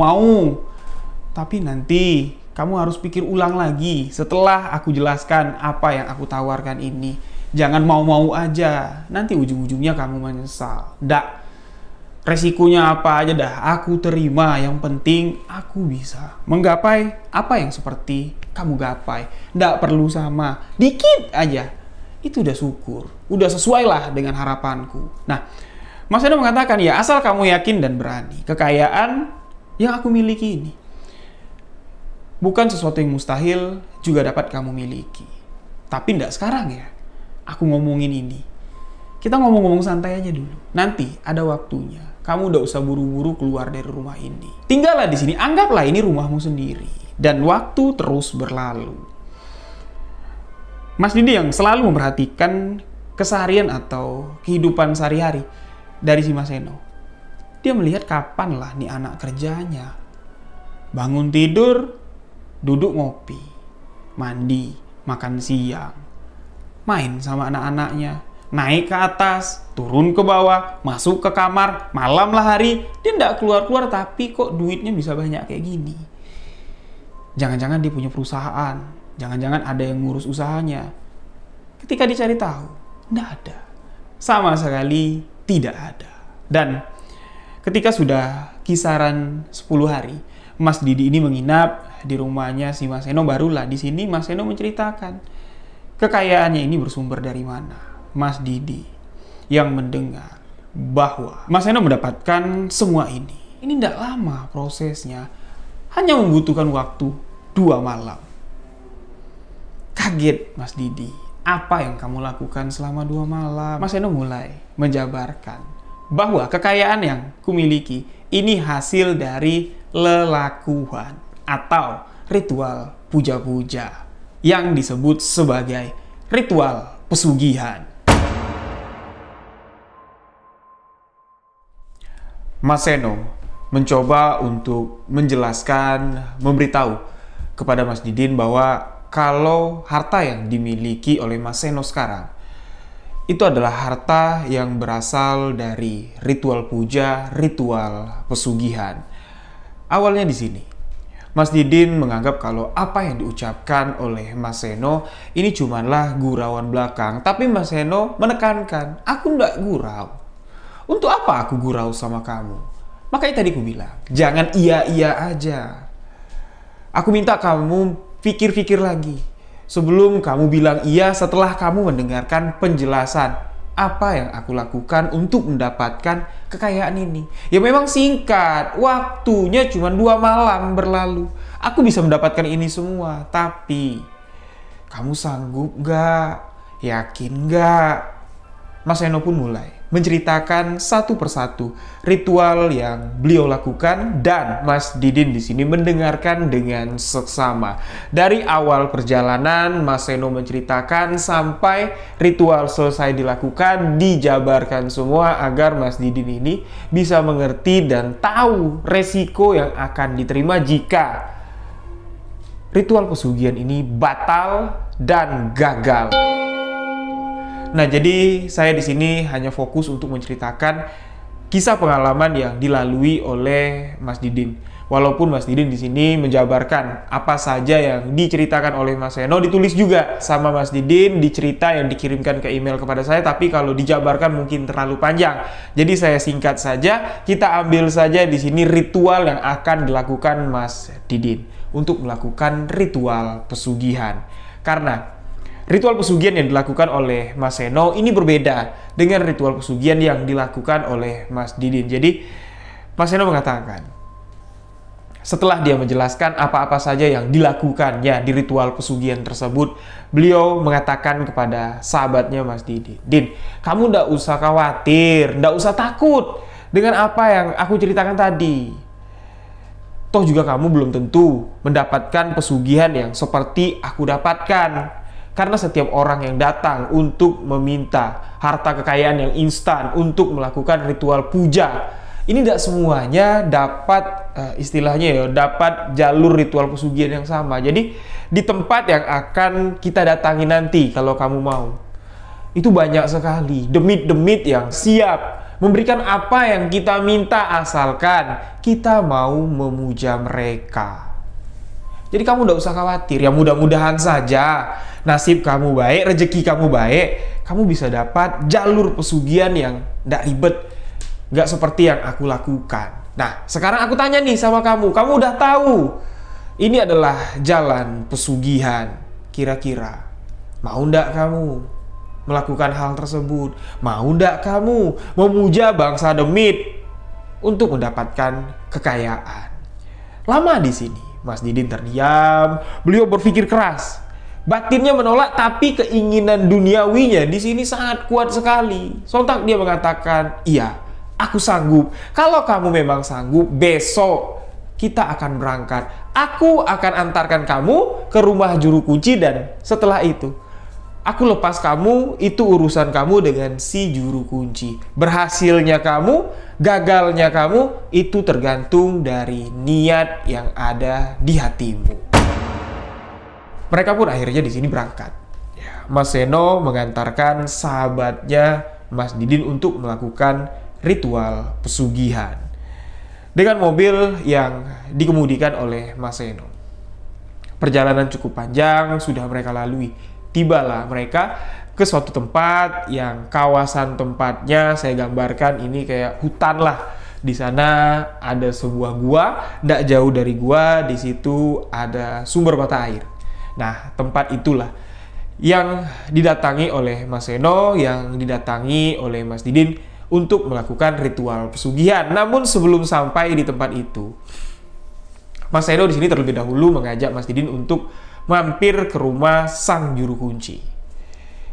Tapi nanti kamu harus pikir ulang lagi setelah aku jelaskan apa yang aku tawarkan ini. Jangan mau-mau aja, nanti ujung-ujungnya kamu menyesal. Nggak, resikonya apa aja dah, aku terima. Yang penting aku bisa menggapai apa yang seperti kamu gapai. Nggak perlu sama, dikit aja. Itu udah syukur, udah sesuai lah dengan harapanku. Nah, Mas Seno mengatakan, ya asal kamu yakin dan berani. Kekayaan yang aku miliki ini bukan sesuatu yang mustahil juga dapat kamu miliki. Tapi nggak sekarang ya. Aku ngomongin ini. Kita ngomong-ngomong santai aja dulu. Nanti ada waktunya. Kamu udah usah buru-buru keluar dari rumah ini. Tinggallah di sini. Anggaplah ini rumahmu sendiri. Dan waktu terus berlalu. Mas Didi yang selalu memperhatikan keseharian atau kehidupan sehari-hari dari si Mas Seno. Dia melihat kapan lah nih anak kerjanya. Bangun tidur, duduk ngopi, mandi, makan siang, main sama anak-anaknya, naik ke atas, turun ke bawah, masuk ke kamar, malam lah hari, dia nggak keluar-keluar tapi kok duitnya bisa banyak kayak gini. Jangan-jangan dia punya perusahaan, jangan-jangan ada yang ngurus usahanya. Ketika dicari tahu, nggak ada. Sama sekali tidak ada. Dan ketika sudah kisaran 10 hari, Mas Didi ini menginap di rumahnya si Mas Seno. Barulah di sini Mas Seno menceritakan kekayaannya ini bersumber dari mana. Mas Didi yang mendengar bahwa Mas Seno mendapatkan semua ini tidak lama prosesnya, hanya membutuhkan waktu 2 malam. Kaget Mas Didi, apa yang kamu lakukan selama 2 malam? Mas Seno mulai menjabarkan bahwa kekayaan yang kumiliki ini hasil dari lelakuan atau ritual puja-puja yang disebut sebagai ritual pesugihan. Mas Seno mencoba untuk menjelaskan, memberitahu kepada Mas Didin bahwa kalau harta yang dimiliki oleh Mas Seno sekarang itu adalah harta yang berasal dari ritual puja, ritual pesugihan. Awalnya di sini, Mas Didin menganggap kalau apa yang diucapkan oleh Mas Seno ini cumanlah gurauan belakang. Tapi Mas Seno menekankan, aku nggak gurau. Untuk apa aku gurau sama kamu? Makanya tadi aku bilang, jangan iya-iya aja. Aku minta kamu pikir-pikir lagi. Sebelum kamu bilang iya setelah kamu mendengarkan penjelasan apa yang aku lakukan untuk mendapatkan kekayaan ini. Ya memang singkat, waktunya cuma 2 malam berlalu. Aku bisa mendapatkan ini semua, tapi kamu sanggup gak? Yakin gak? Mas Seno pun mulai menceritakan satu persatu ritual yang beliau lakukan dan Mas Didin di sini mendengarkan dengan seksama. Dari awal perjalanan Mas Seno menceritakan sampai ritual selesai dilakukan, dijabarkan semua agar Mas Didin ini bisa mengerti dan tahu resiko yang akan diterima jika ritual pesugihan ini batal dan gagal. Nah, jadi saya di sini hanya fokus untuk menceritakan kisah pengalaman yang dilalui oleh Mas Didin. Walaupun Mas Didin di sini menjabarkan apa saja yang diceritakan oleh Mas Seno, ditulis juga sama Mas Didin di cerita yang dikirimkan ke email kepada saya, tapi kalau dijabarkan mungkin terlalu panjang. Jadi saya singkat saja, kita ambil saja di sini ritual yang akan dilakukan Mas Didin untuk melakukan ritual pesugihan. Karena ritual pesugihan yang dilakukan oleh Mas Seno ini berbeda dengan ritual pesugihan yang dilakukan oleh Mas Didin. Jadi Mas Seno mengatakan, setelah dia menjelaskan apa-apa saja yang dilakukannya di ritual pesugihan tersebut, beliau mengatakan kepada sahabatnya Mas Didin, "Din, kamu ndak usah khawatir, ndak usah takut dengan apa yang aku ceritakan tadi. Toh juga kamu belum tentu mendapatkan pesugihan yang seperti aku dapatkan. Karena setiap orang yang datang untuk meminta harta kekayaan yang instan untuk melakukan ritual puja, ini tidak semuanya dapat istilahnya ya, dapat jalur ritual pesugihan yang sama. Jadi di tempat yang akan kita datangi nanti kalau kamu mau, itu banyak sekali demit-demit yang siap memberikan apa yang kita minta asalkan kita mau memuja mereka. Jadi kamu tidak usah khawatir, ya mudah-mudahan saja nasib kamu baik, rezeki kamu baik, kamu bisa dapat jalur pesugihan yang tidak ribet, nggak seperti yang aku lakukan. Nah, sekarang aku tanya nih sama kamu udah tahu ini adalah jalan pesugihan. Kira-kira mau ndak kamu melakukan hal tersebut? Mau ndak kamu memuja bangsa demit untuk mendapatkan kekayaan?" Lama di sini Mas Didin terdiam, beliau berpikir keras. Batinnya menolak, tapi keinginan duniawinya di sini sangat kuat sekali. Sontak dia mengatakan, "Iya, aku sanggup. Kalau kamu memang sanggup, besok kita akan berangkat. Aku akan antarkan kamu ke rumah juru kunci dan setelah itu Aku lepas kamu, itu urusan kamu dengan si juru kunci. Berhasilnya kamu, gagalnya kamu, itu tergantung dari niat yang ada di hatimu. Mereka pun akhirnya di sini berangkat. Mas Seno mengantarkan sahabatnya Mas Didin untuk melakukan ritual pesugihan dengan mobil yang dikemudikan oleh Mas Seno. Perjalanan cukup panjang sudah mereka lalui. Tibalah mereka ke suatu tempat yang kawasan tempatnya saya gambarkan ini kayak hutan lah. Di sana ada sebuah gua, tidak jauh dari gua di situ ada sumber mata air. Nah, tempat itulah yang didatangi oleh Mas Seno, yang didatangi oleh Mas Didin untuk melakukan ritual pesugihan. Namun sebelum sampai di tempat itu, Mas Seno di sini terlebih dahulu mengajak Mas Didin untuk mampir ke rumah sang juru kunci.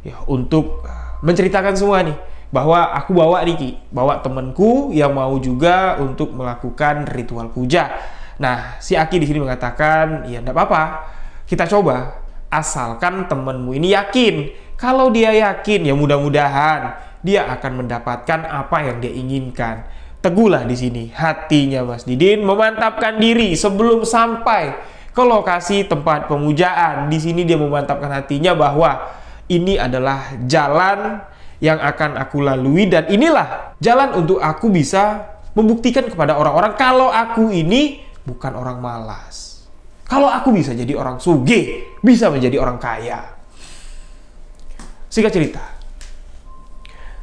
Ya, untuk menceritakan semua nih, bahwa aku bawa bawa temanku yang mau juga untuk melakukan ritual puja. Nah, si Aki di sini mengatakan, ya enggak apa-apa, kita coba. Asalkan temanmu ini yakin. Kalau dia yakin, ya mudah-mudahan dia akan mendapatkan apa yang dia inginkan. Teguhlah di sini hatinya Mas Didin, memantapkan diri sebelum sampai ke lokasi tempat pemujaan. Di sini dia memantapkan hatinya bahwa ini adalah jalan yang akan aku lalui dan inilah jalan untuk aku bisa membuktikan kepada orang-orang kalau aku ini bukan orang malas. Kalau aku bisa jadi orang sugih, bisa menjadi orang kaya. Singkat cerita,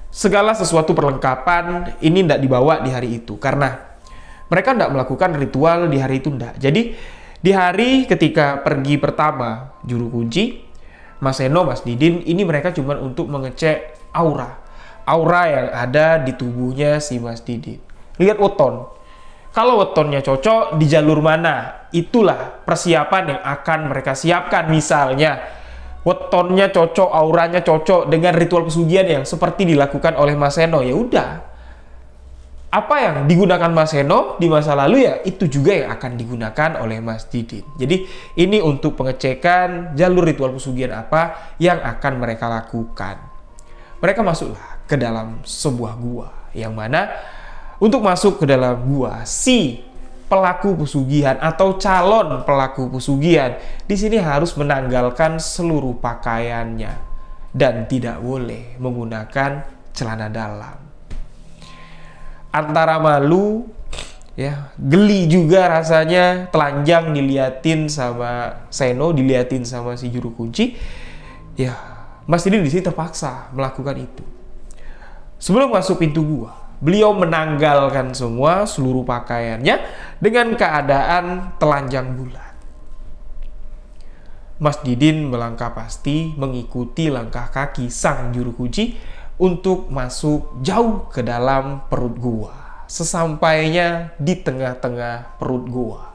segala sesuatu perlengkapan ini tidak dibawa di hari itu karena mereka tidak melakukan ritual di hari itu tidak. Jadi di hari ketika pergi pertama juru kunci, Mas Seno, Mas Didin, ini mereka cuma untuk mengecek aura yang ada di tubuhnya si Mas Didin. Lihat weton. Kalau wetonnya cocok di jalur mana, itulah persiapan yang akan mereka siapkan. Misalnya, wetonnya cocok, auranya cocok dengan ritual pesugihan yang seperti dilakukan oleh Mas Seno. Ya udah. Apa yang digunakan Mas Seno di masa lalu ya itu juga yang akan digunakan oleh Mas Didin. Jadi ini untuk pengecekan jalur ritual pesugihan apa yang akan mereka lakukan. Mereka masuklah ke dalam sebuah gua yang mana untuk masuk ke dalam gua si pelaku pesugihan atau calon pelaku pesugihan di sini harus menanggalkan seluruh pakaiannya dan tidak boleh menggunakan celana dalam. Antara malu, ya, geli juga rasanya, telanjang diliatin sama Seno, diliatin sama si juru kunci. Ya, Mas Didin di sini terpaksa melakukan itu. Sebelum masuk pintu gua, beliau menanggalkan semua seluruh pakaiannya dengan keadaan telanjang bulat. Mas Didin melangkah pasti mengikuti langkah kaki sang juru kunci untuk masuk jauh ke dalam perut gua. Sesampainya di tengah-tengah perut gua,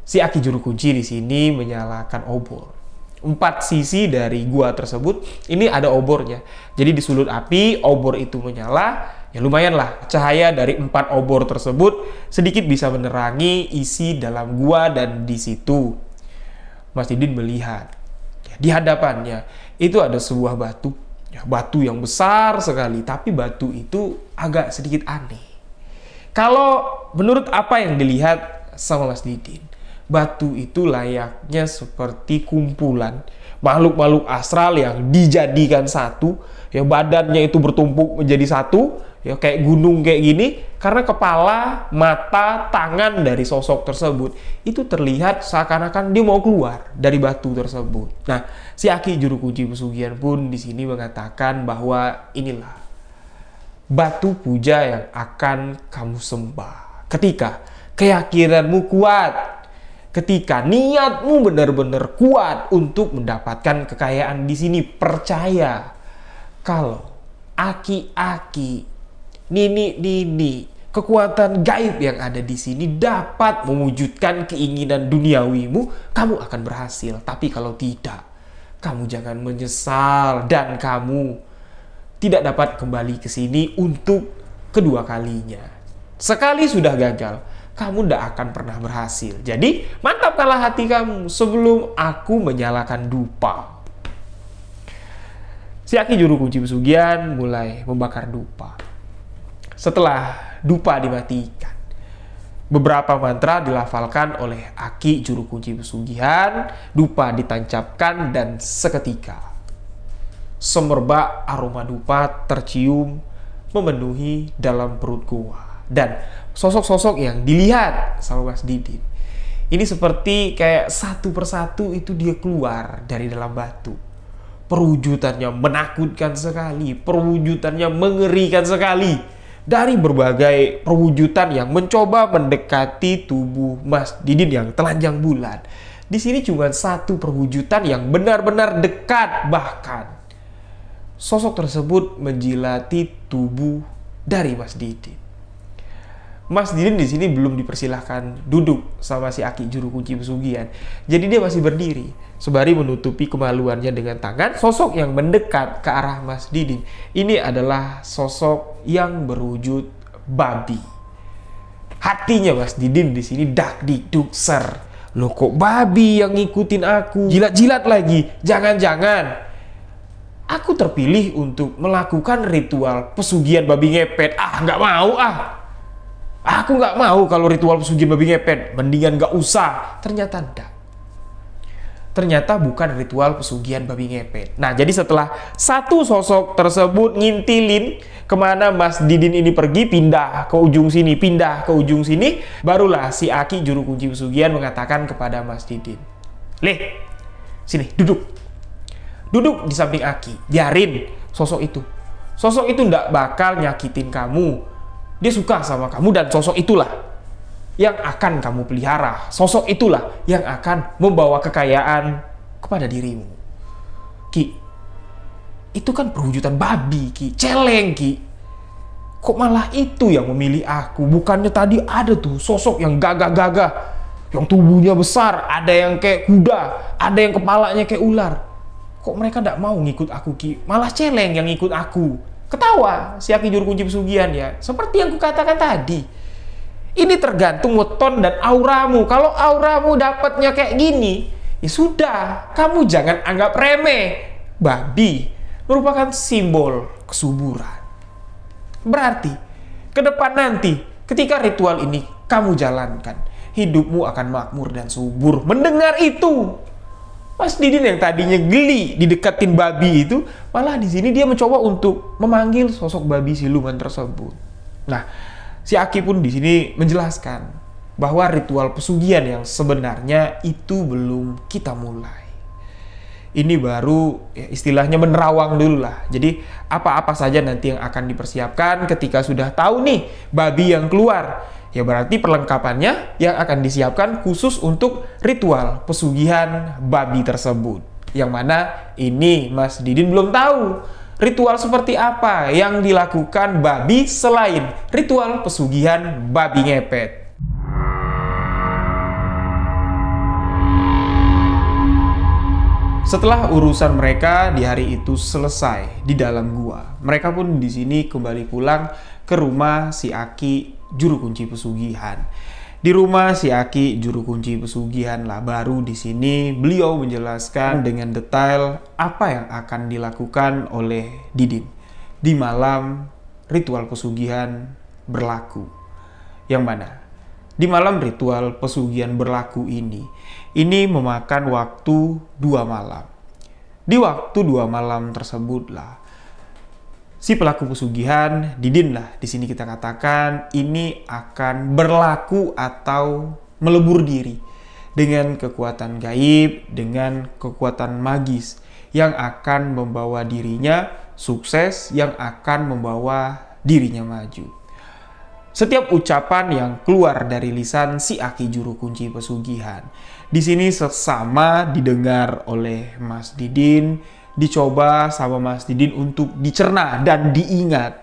si Aki juru kunci di sini menyalakan obor. 4 sisi dari gua tersebut ini ada obornya. Jadi di sudut api obor itu menyala. Ya lumayan lah, cahaya dari 4 obor tersebut sedikit bisa menerangi isi dalam gua dan di situ Mas Didin melihat di hadapannya itu ada sebuah batu, ya, batu yang besar sekali, tapi batu itu agak sedikit aneh. Kalau menurut apa yang dilihat sama Mas Didin, batu itu layaknya seperti kumpulan makhluk-makhluk astral yang dijadikan satu, ya badannya itu bertumpuk menjadi satu, ya kayak gunung kayak gini, karena kepala, mata, tangan dari sosok tersebut itu terlihat seakan-akan dia mau keluar dari batu tersebut. Nah, si Aki juru kunci pesugihan pun di sini mengatakan bahwa inilah batu puja yang akan kamu sembah ketika keyakinanmu kuat, ketika niatmu benar-benar kuat untuk mendapatkan kekayaan di sini. Percaya kalau aki-aki, nini, kekuatan gaib yang ada di sini dapat mewujudkan keinginan duniawimu, kamu akan berhasil. Tapi kalau tidak, kamu jangan menyesal dan kamu tidak dapat kembali ke sini untuk kedua kalinya. Sekali sudah gagal, kamu tidak akan pernah berhasil. Jadi, mantapkanlah hati kamu sebelum aku menyalakan dupa. Si Aki juru kunci pesugihan mulai membakar dupa. Setelah dupa dimatikan, beberapa mantra dilafalkan oleh Aki juru kunci pesugihan, dupa ditancapkan, dan seketika semerbak aroma dupa tercium memenuhi dalam perut gua. Dan sosok-sosok yang dilihat sama Mas Didin ini seperti kayak satu persatu itu dia keluar dari dalam batu. Perwujudannya menakutkan sekali, perwujudannya mengerikan sekali. Dari berbagai perwujudan yang mencoba mendekati tubuh Mas Didin yang telanjang bulat, di sini cuma satu perwujudan yang benar-benar dekat, bahkan sosok tersebut menjilati tubuh dari Mas Didin. Mas Didin di sini belum dipersilahkan duduk sama si Aki juru kunci pesugihan. Jadi dia masih berdiri sembari menutupi kemaluannya dengan tangan. Sosok yang mendekat ke arah Mas Didin ini adalah sosok yang berwujud babi. Hatinya Mas Didin di sini dak dikduk ser. Loh, kok babi yang ngikutin aku? Jilat-jilat lagi. Jangan-jangan aku terpilih untuk melakukan ritual pesugihan babi ngepet. Nggak mau Aku nggak mau kalau ritual pesugihan babi ngepet. Mendingan nggak usah. Ternyata enggak. Ternyata bukan ritual pesugihan babi ngepet. Nah, jadi setelah satu sosok tersebut ngintilin kemana Mas Didin ini pergi, pindah ke ujung sini, pindah ke ujung sini, barulah si Aki juru kunci pesugihan mengatakan kepada Mas Didin, "Leh, sini, duduk. Duduk di samping Aki. Biarin sosok itu. Sosok itu nggak bakal nyakitin kamu. Dia suka sama kamu dan sosok itulah yang akan kamu pelihara. Sosok itulah yang akan membawa kekayaan kepada dirimu." Ki, itu kan perwujudan babi, Ki. Celeng, Ki. Kok malah itu yang memilih aku? Bukannya tadi ada tuh sosok yang gagah-gagah, yang tubuhnya besar, ada yang kayak kuda, ada yang kepalanya kayak ular. Kok mereka tidak mau ngikut aku, Ki? Malah celeng yang ngikut aku. Ketawa si Aki juru kunci pesugihan ya. Seperti yang kukatakan tadi. Ini tergantung weton dan auramu. Kalau auramu dapatnya kayak gini, ya sudah, kamu jangan anggap remeh. Babi merupakan simbol kesuburan. Berarti, ke depan nanti, ketika ritual ini kamu jalankan, hidupmu akan makmur dan subur. Mendengar itu, Mas Didin yang tadinya geli didekatin babi itu, malah di sini dia mencoba untuk memanggil sosok babi siluman tersebut. Nah, si Aki pun di sini menjelaskan bahwa ritual pesugihan yang sebenarnya itu belum kita mulai. Ini baru ya, istilahnya menerawang dulu lah. Jadi apa-apa saja nanti yang akan dipersiapkan ketika sudah tahu nih babi yang keluar. Ya berarti perlengkapannya yang akan disiapkan khusus untuk ritual pesugihan babi tersebut. Yang mana ini Mas Didin belum tahu ritual seperti apa yang dilakukan babi selain ritual pesugihan babi ngepet. Setelah urusan mereka di hari itu selesai di dalam gua, mereka pun di sini kembali pulang ke rumah si Aki juru kunci pesugihan. Di rumah si Aki juru kunci pesugihan lah baru di sini beliau menjelaskan dengan detail apa yang akan dilakukan oleh Didin di malam ritual pesugihan berlaku. Yang mana di malam ritual pesugihan berlaku ini memakan waktu 2 malam. Di waktu 2 malam tersebutlah si pelaku pesugihan, Didin lah di sini kita katakan, ini akan berlaku atau melebur diri dengan kekuatan gaib, dengan kekuatan magis yang akan membawa dirinya sukses, yang akan membawa dirinya maju. Setiap ucapan yang keluar dari lisan si Aki juru kunci pesugihan di sini sesama didengar oleh Mas Didin, dicoba sama Mas Didin untuk dicerna dan diingat.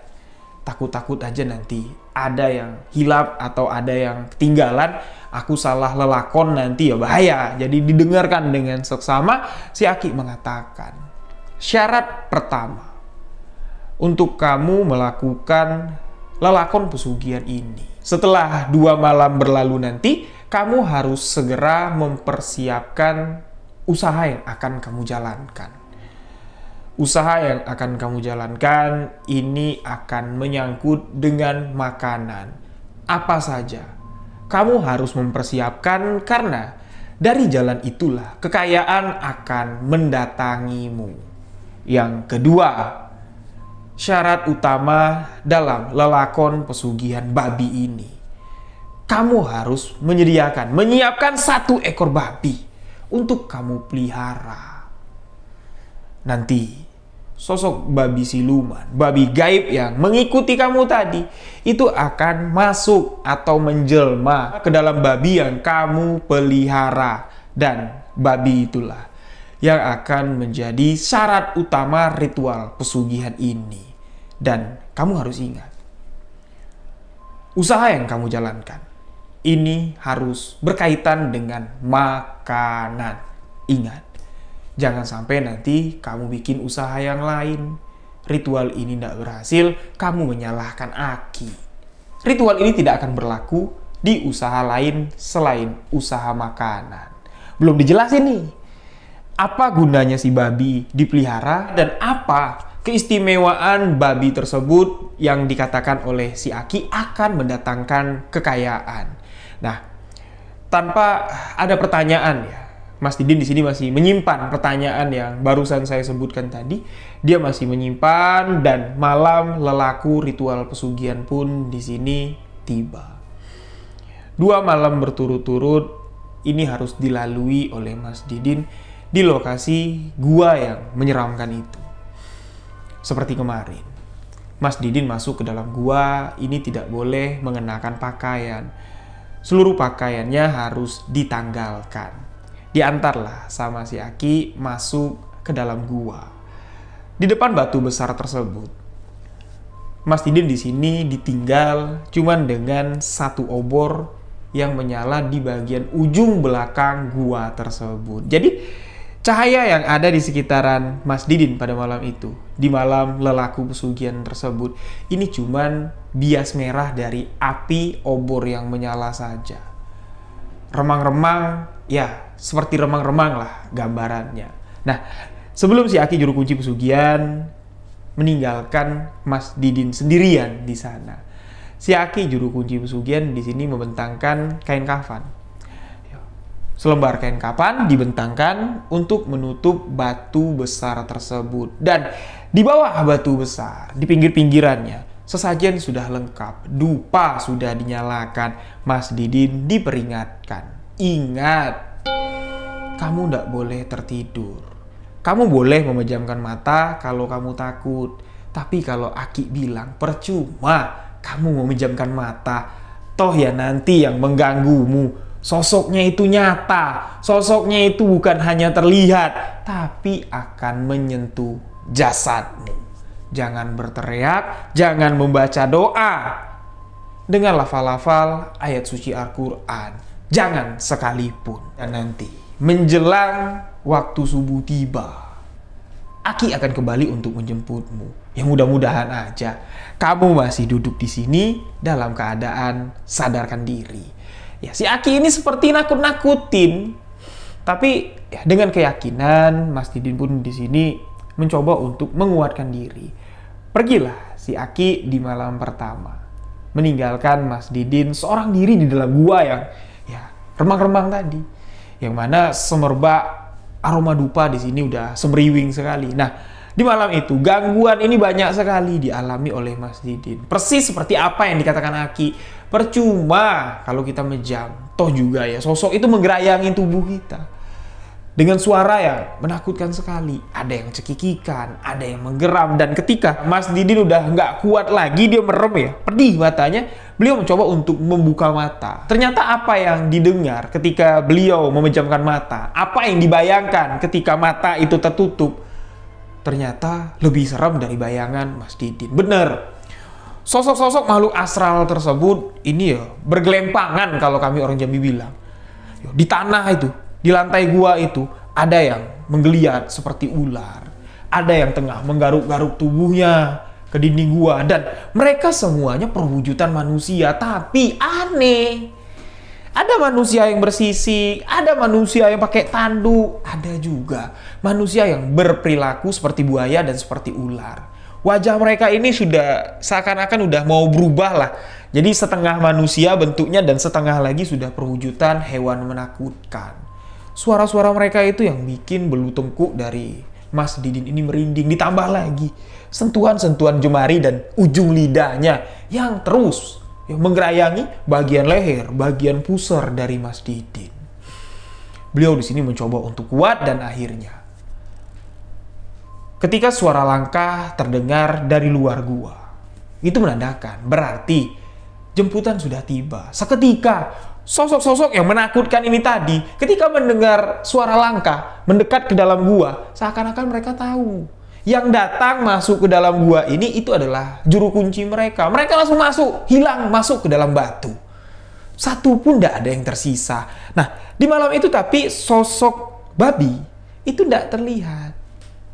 Takut-takut aja nanti ada yang hilap atau ada yang ketinggalan, aku salah lelakon nanti ya bahaya. Jadi didengarkan dengan seksama. Si Aki mengatakan, syarat pertama untuk kamu melakukan lelakon pesugihan ini. Setelah 2 malam berlalu nanti, kamu harus segera mempersiapkan usaha yang akan kamu jalankan. Usaha yang akan kamu jalankan ini akan menyangkut dengan makanan. Apa saja kamu harus mempersiapkan, karena dari jalan itulah kekayaan akan mendatangimu. Yang kedua, syarat utama dalam lelakon pesugihan babi ini, kamu harus menyiapkan 1 ekor babi untuk kamu pelihara. Nanti sosok babi siluman, babi gaib yang mengikuti kamu tadi, itu akan masuk atau menjelma ke dalam babi yang kamu pelihara. Dan babi itulah yang akan menjadi syarat utama ritual pesugihan ini. Dan kamu harus ingat, usaha yang kamu jalankan ini harus berkaitan dengan makanan. Ingat, jangan sampai nanti kamu bikin usaha yang lain. Ritual ini tidak berhasil, kamu menyalahkan Aki. Ritual ini tidak akan berlaku di usaha lain selain usaha makanan. Belum dijelasin nih, apa gunanya si babi dipelihara dan apa keistimewaan babi tersebut yang dikatakan oleh si Aki akan mendatangkan kekayaan. Nah, tanpa ada pertanyaan ya, Mas Didin di sini masih menyimpan pertanyaan yang barusan saya sebutkan tadi. Dia masih menyimpan, dan malam lelaku ritual pesugihan pun di sini tiba. 2 malam berturut-turut ini harus dilalui oleh Mas Didin di lokasi gua yang menyeramkan itu. Seperti kemarin, Mas Didin masuk ke dalam gua ini tidak boleh mengenakan pakaian. Seluruh pakaiannya harus ditanggalkan. Diantarlah sama si Aki masuk ke dalam gua. Di depan batu besar tersebut, Mas Didin di sini ditinggal cuman dengan 1 obor yang menyala di bagian ujung belakang gua tersebut. Jadi cahaya yang ada di sekitaran Mas Didin pada malam itu, di malam lelaku pesugihan tersebut, ini cuman bias merah dari api obor yang menyala saja. Remang-remang, ya seperti remang-remang lah gambarannya. Nah, sebelum si Aki juru kunci pesugihan meninggalkan Mas Didin sendirian di sana, si Aki juru kunci pesugihan di sini membentangkan kain kafan. Selembar kain kafan dibentangkan untuk menutup batu besar tersebut. Dan di bawah batu besar, di pinggir-pinggirannya, sesajen sudah lengkap. Dupa sudah dinyalakan. Mas Didin diperingatkan. Ingat, kamu tidak boleh tertidur. Kamu boleh memejamkan mata kalau kamu takut. Tapi kalau Aki bilang, percuma kamu memejamkan mata. Toh ya nanti yang mengganggumu sosoknya itu nyata, sosoknya itu bukan hanya terlihat, tapi akan menyentuh jasadmu. Jangan berteriak, jangan membaca doa dengan lafal-lafal ayat suci Al-Quran. Jangan sekalipun. Dan nanti menjelang waktu subuh tiba, Aki akan kembali untuk menjemputmu. Ya mudah-mudahan aja kamu masih duduk di sini dalam keadaan sadarkan diri. Ya, si Aki ini seperti nakut-nakutin, tapi ya, dengan keyakinan Mas Didin pun di sini mencoba untuk menguatkan diri. Pergilah si Aki di malam pertama, meninggalkan Mas Didin seorang diri di dalam gua yang ya remang-remang tadi, yang mana semerbak aroma dupa di sini udah semriwing sekali. Nah, di malam itu gangguan ini banyak sekali dialami oleh Mas Didin. Persis seperti apa yang dikatakan Aki. Percuma kalau kita mejam, toh juga ya sosok itu menggerayangi tubuh kita dengan suara yang menakutkan sekali. Ada yang cekikikan, ada yang menggeram. Dan ketika Mas Didin udah nggak kuat lagi, dia merem ya, pedih matanya, beliau mencoba untuk membuka mata. Ternyata apa yang didengar ketika beliau memejamkan mata, apa yang dibayangkan ketika mata itu tertutup, ternyata lebih serem dari bayangan Mas Didin. Bener. Sosok-sosok makhluk astral tersebut ini ya bergelempangan kalau kami orang Jambi bilang. Di tanah itu, di lantai gua itu ada yang menggeliat seperti ular, ada yang tengah menggaruk-garuk tubuhnya ke dinding gua, dan mereka semuanya perwujudan manusia, tapi aneh. Ada manusia yang bersisik, ada manusia yang pakai tanduk, ada juga manusia yang berperilaku seperti buaya dan seperti ular. Wajah mereka ini sudah seakan-akan udah mau berubah lah. Jadi setengah manusia bentuknya dan setengah lagi sudah perwujudan hewan menakutkan. Suara-suara mereka itu yang bikin belu tengkuk dari Mas Didin ini merinding. Ditambah lagi sentuhan-sentuhan jemari dan ujung lidahnya yang terus menggerayangi bagian leher, bagian pusar dari Mas Didin. Beliau di sini mencoba untuk kuat dan akhirnya ketika suara langkah terdengar dari luar gua, itu menandakan berarti jemputan sudah tiba. Seketika sosok-sosok yang menakutkan ini tadi ketika mendengar suara langkah mendekat ke dalam gua, seakan-akan mereka tahu yang datang masuk ke dalam gua ini itu adalah juru kunci mereka. Mereka langsung masuk, hilang masuk ke dalam batu. Satu pun tidak ada yang tersisa. Nah, di malam itu tapi sosok babi itu tidak terlihat.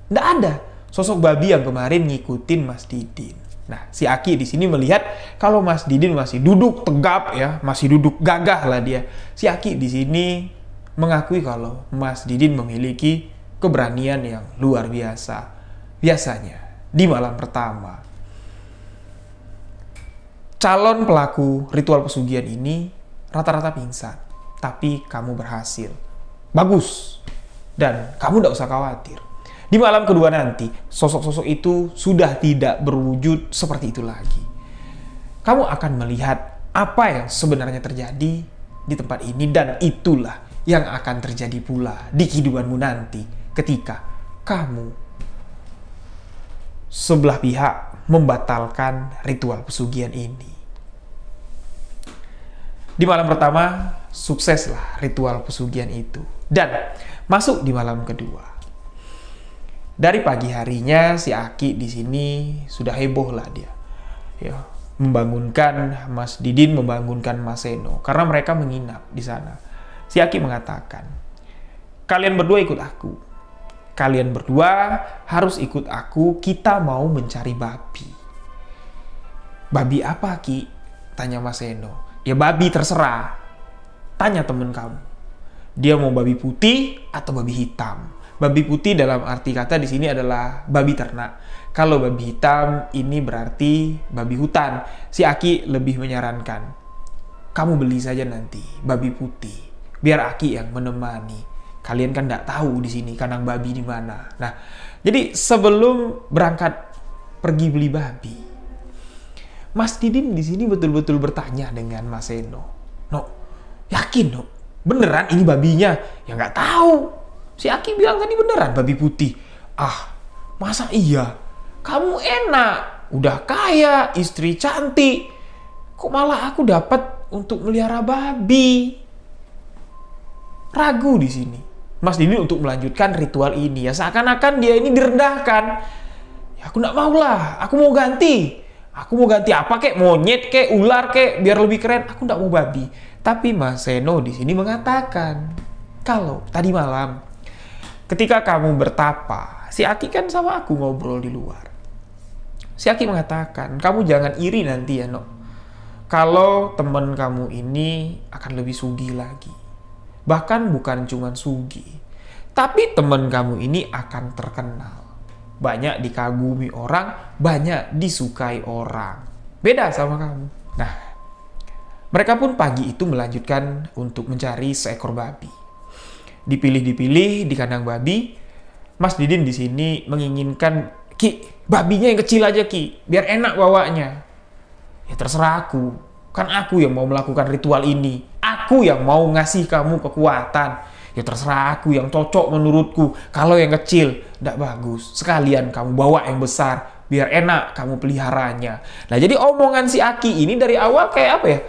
Tidak ada sosok babi yang kemarin ngikutin Mas Didin. Nah, si Aki di sini melihat kalau Mas Didin masih duduk tegap ya, masih duduk gagah lah dia. Si Aki di sini mengakui kalau Mas Didin memiliki keberanian yang luar biasa. Biasanya di malam pertama, calon pelaku ritual pesugihan ini rata-rata pingsan, tapi kamu berhasil. Bagus. Dan kamu tidak usah khawatir. Di malam kedua nanti, sosok-sosok itu sudah tidak berwujud seperti itu lagi. Kamu akan melihat apa yang sebenarnya terjadi di tempat ini, dan itulah yang akan terjadi pula di kehidupanmu nanti ketika kamu sebelah pihak membatalkan ritual pesugihan ini. Di malam pertama, sukseslah ritual pesugihan itu. Dan masuk di malam kedua. Dari pagi harinya si Aki di sini sudah heboh lah dia. Ya, membangunkan Mas Didin, membangunkan Mas Seno karena mereka menginap di sana. Si Aki mengatakan, "Kalian berdua ikut aku. Kalian berdua harus ikut aku, kita mau mencari babi." "Babi apa, Ki?" tanya Mas Seno. "Ya babi terserah. Tanya temen kamu. Dia mau babi putih atau babi hitam?" Babi putih dalam arti kata di sini adalah babi ternak. Kalau babi hitam ini berarti babi hutan. Si Aki lebih menyarankan, kamu beli saja nanti babi putih, biar Aki yang menemani. Kalian kan tidak tahu di sini kandang babi di mana. Nah, jadi sebelum berangkat pergi beli babi, Mas Didin di sini betul-betul bertanya dengan Mas Seno. "No, yakin no? Beneran ini babinya?" "Ya nggak tahu. Si Aki bilang tadi beneran babi putih." "Ah, masa iya? Kamu enak, udah kaya, istri cantik. Kok malah aku dapat untuk melihara babi?" Ragu di sini Mas Didin untuk melanjutkan ritual ini. Ya seakan-akan dia ini direndahkan. "Ya aku nggak mau lah, aku mau ganti. Aku mau ganti apa kek, monyet kek, ular kek, biar lebih keren. Aku nggak mau babi." Tapi Mas Seno di sini mengatakan, kalau tadi malam ketika kamu bertapa, si Aki kan sama aku ngobrol di luar. Si Aki mengatakan, kamu jangan iri nanti ya, no. Kalau teman kamu ini akan lebih sugih lagi. Bahkan bukan cuma sugih, tapi teman kamu ini akan terkenal. Banyak dikagumi orang, banyak disukai orang. Beda sama kamu. Nah, mereka pun pagi itu melanjutkan untuk mencari seekor babi. Dipilih di kandang babi. Mas Didin di sini menginginkan, "Ki, babinya yang kecil aja Ki, biar enak bawanya." "Ya terserah aku, kan aku yang mau melakukan ritual ini, aku yang mau ngasih kamu kekuatan. Ya terserah aku yang cocok menurutku. Kalau yang kecil tidak bagus, sekalian kamu bawa yang besar, biar enak kamu peliharanya." Nah, jadi omongan si Aki ini dari awal kayak apa ya?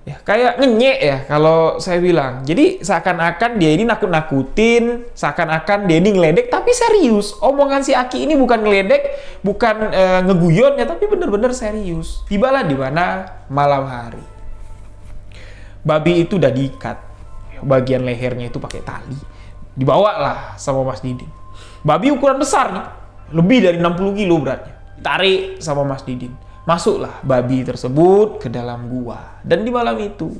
Ya, kayak ngenyek ya kalau saya bilang. Jadi seakan-akan dia ini nakut-nakutin, seakan-akan dia ini ngeledek, tapi serius. Omongan si Aki ini bukan ngeledek, bukan ngeguyon ya, tapi bener-bener serius. Tibalah di mana malam hari. Babi itu udah diikat. Bagian lehernya itu pakai tali. Dibawa lah sama Mas Didin. Babi ukuran besar nih. Lebih dari 60 kilo beratnya. Tarik sama Mas Didin. Masuklah babi tersebut ke dalam gua. Dan di malam itu,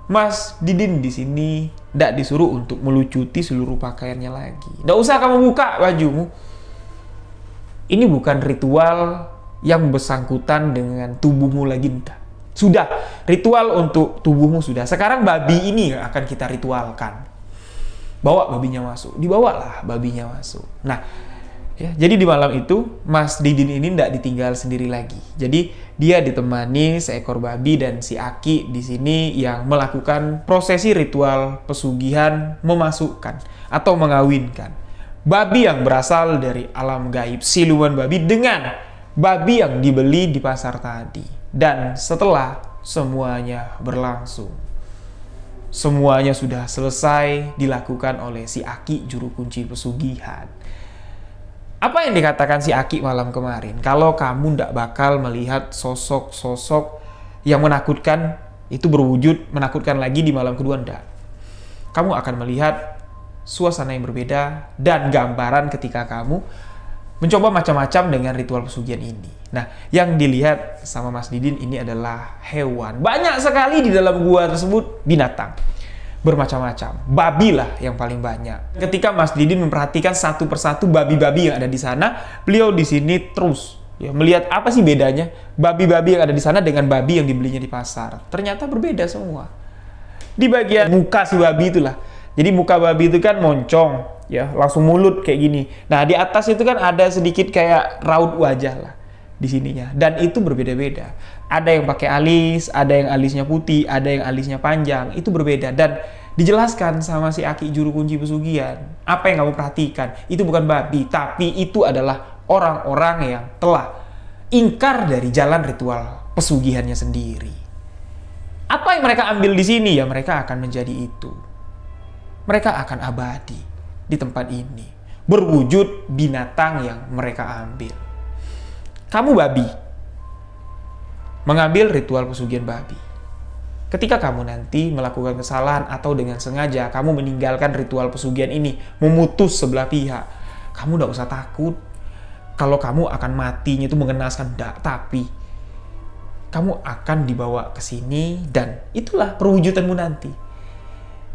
Mas Didin di sini tidak disuruh untuk melucuti seluruh pakaiannya lagi. Tidak usah kamu buka bajumu. Ini bukan ritual yang bersangkutan dengan tubuhmu lagi, entah. Sudah, ritual untuk tubuhmu sudah. Sekarang babi ini yang akan kita ritualkan. Bawa babinya masuk. Dibawalah babinya masuk. Nah, ya, jadi di malam itu Mas Didin ini tidak ditinggal sendiri lagi. Jadi dia ditemani seekor babi dan si Aki di sini yang melakukan prosesi ritual pesugihan memasukkan atau mengawinkan babi yang berasal dari alam gaib, siluman babi dengan babi yang dibeli di pasar tadi. Dan setelah semuanya berlangsung, semuanya sudah selesai dilakukan oleh si Aki juru kunci pesugihan. Apa yang dikatakan si Aki malam kemarin? Kalau kamu tidak bakal melihat sosok-sosok yang menakutkan itu berwujud menakutkan lagi di malam kedua, enggak. Kamu akan melihat suasana yang berbeda dan gambaran ketika kamu mencoba macam-macam dengan ritual pesugihan ini. Nah, yang dilihat sama Mas Didin ini adalah hewan. Banyak sekali di dalam gua tersebut binatang. Bermacam-macam. Babi lah yang paling banyak. Ketika Mas Didin memperhatikan satu persatu babi-babi yang ada di sana, beliau di sini terus ya, melihat apa sih bedanya babi-babi yang ada di sana dengan babi yang dibelinya di pasar. Ternyata berbeda semua. Di bagian muka si babi itulah. Jadi muka babi itu kan moncong, ya, langsung mulut kayak gini. Nah, di atas itu kan ada sedikit kayak raut wajah lah di sininya. Dan itu berbeda-beda. Ada yang pakai alis, ada yang alisnya putih, ada yang alisnya panjang. Itu berbeda. Dan dijelaskan sama si Aki juru kunci pesugihan. Apa yang kamu perhatikan? Itu bukan babi, tapi itu adalah orang-orang yang telah ingkar dari jalan ritual pesugihannya sendiri. Apa yang mereka ambil di sini? Ya, mereka akan menjadi itu. Mereka akan abadi di tempat ini. Berwujud binatang yang mereka ambil. Kamu babi. Mengambil ritual pesugihan babi. Ketika kamu nanti melakukan kesalahan atau dengan sengaja kamu meninggalkan ritual pesugihan ini, memutus sebelah pihak, kamu tidak usah takut kalau kamu akan matinya itu mengenaskan. Tidak, tapi kamu akan dibawa ke sini dan itulah perwujudanmu nanti.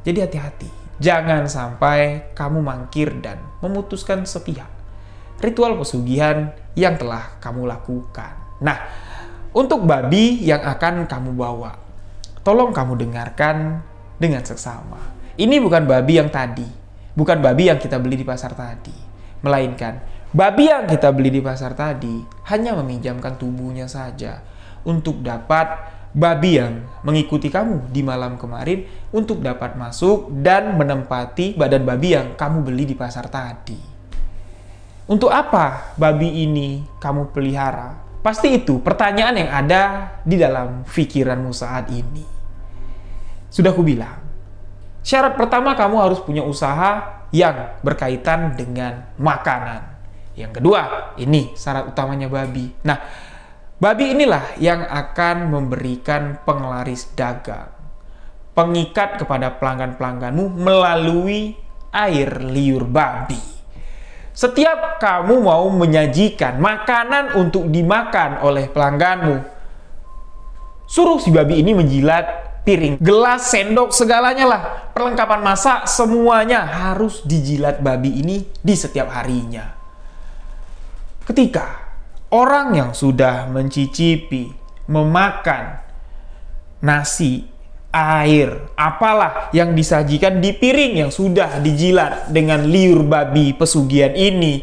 Jadi hati-hati. Jangan sampai kamu mangkir dan memutuskan sepihak ritual pesugihan yang telah kamu lakukan. Nah, untuk babi yang akan kamu bawa, tolong kamu dengarkan dengan seksama. Ini bukan babi yang tadi, bukan babi yang kita beli di pasar tadi, melainkan babi yang kita beli di pasar tadi hanya meminjamkan tubuhnya saja untuk dapat babi yang mengikuti kamu di malam kemarin untuk dapat masuk dan menempati badan babi yang kamu beli di pasar tadi. Untuk apa babi ini kamu pelihara? Pasti itu pertanyaan yang ada di dalam pikiranmu saat ini. Sudah kubilang, syarat pertama kamu harus punya usaha yang berkaitan dengan makanan. Yang kedua, ini syarat utamanya babi. Nah, babi inilah yang akan memberikan penglaris dagang, pengikat kepada pelanggan-pelangganmu melalui air liur babi. Setiap kamu mau menyajikan makanan untuk dimakan oleh pelangganmu, suruh si babi ini menjilat piring, gelas, sendok, segalanya lah. Perlengkapan masak semuanya harus dijilat babi ini di setiap harinya. Ketika orang yang sudah mencicipi, memakan nasi, air, apalah yang disajikan di piring yang sudah dijilat dengan liur babi pesugihan ini,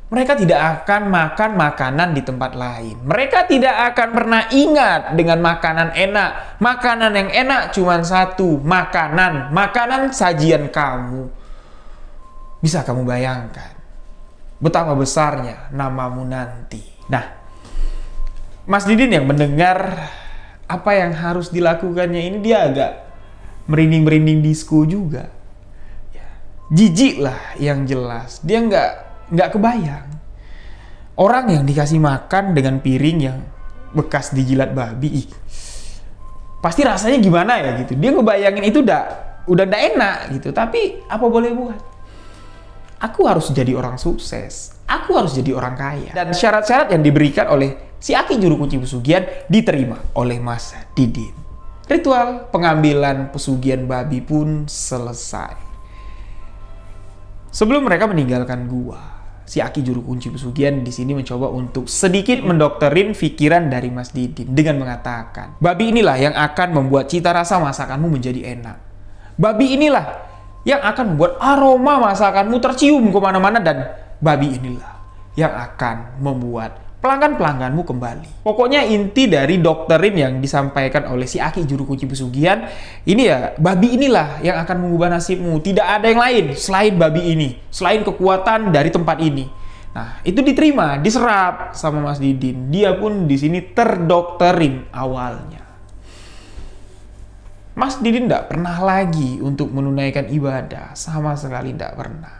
mereka tidak akan makan makanan di tempat lain. Mereka tidak akan pernah ingat dengan makanan enak. Makanan yang enak cuma satu, makanan sajian kamu. Bisa kamu bayangkan betapa besarnya namamu nanti. Nah, Mas Didin yang mendengar apa yang harus dilakukannya ini, dia agak merinding-merinding disco juga. Jijik lah yang jelas. Dia nggak kebayang. Orang yang dikasih makan dengan piring yang bekas dijilat babi, pasti rasanya gimana ya gitu. Dia ngebayangin itu udah nggak enak gitu. Tapi apa boleh buat? Aku harus jadi orang sukses. Aku harus jadi orang kaya. Dan syarat-syarat yang diberikan oleh si Aki juru kunci pesugihan diterima oleh Mas Didin. Ritual pengambilan pesugihan babi pun selesai. Sebelum mereka meninggalkan gua, si Aki juru kunci pesugihan di sini mencoba untuk sedikit mendokterin pikiran dari Mas Didin dengan mengatakan, babi inilah yang akan membuat cita rasa masakanmu menjadi enak. Babi inilah yang akan membuat aroma masakanmu tercium kemana-mana, dan babi inilah yang akan membuat pelanggan-pelangganmu kembali. Pokoknya inti dari doktrin yang disampaikan oleh si Aki juru kunci pesugihan ini ya, babi inilah yang akan mengubah nasibmu. Tidak ada yang lain selain babi ini, selain kekuatan dari tempat ini. Nah, itu diterima, diserap sama Mas Didin. Dia pun di sini terdoktrin awalnya. Mas Didin tidak pernah lagi untuk menunaikan ibadah, sama sekali tidak pernah.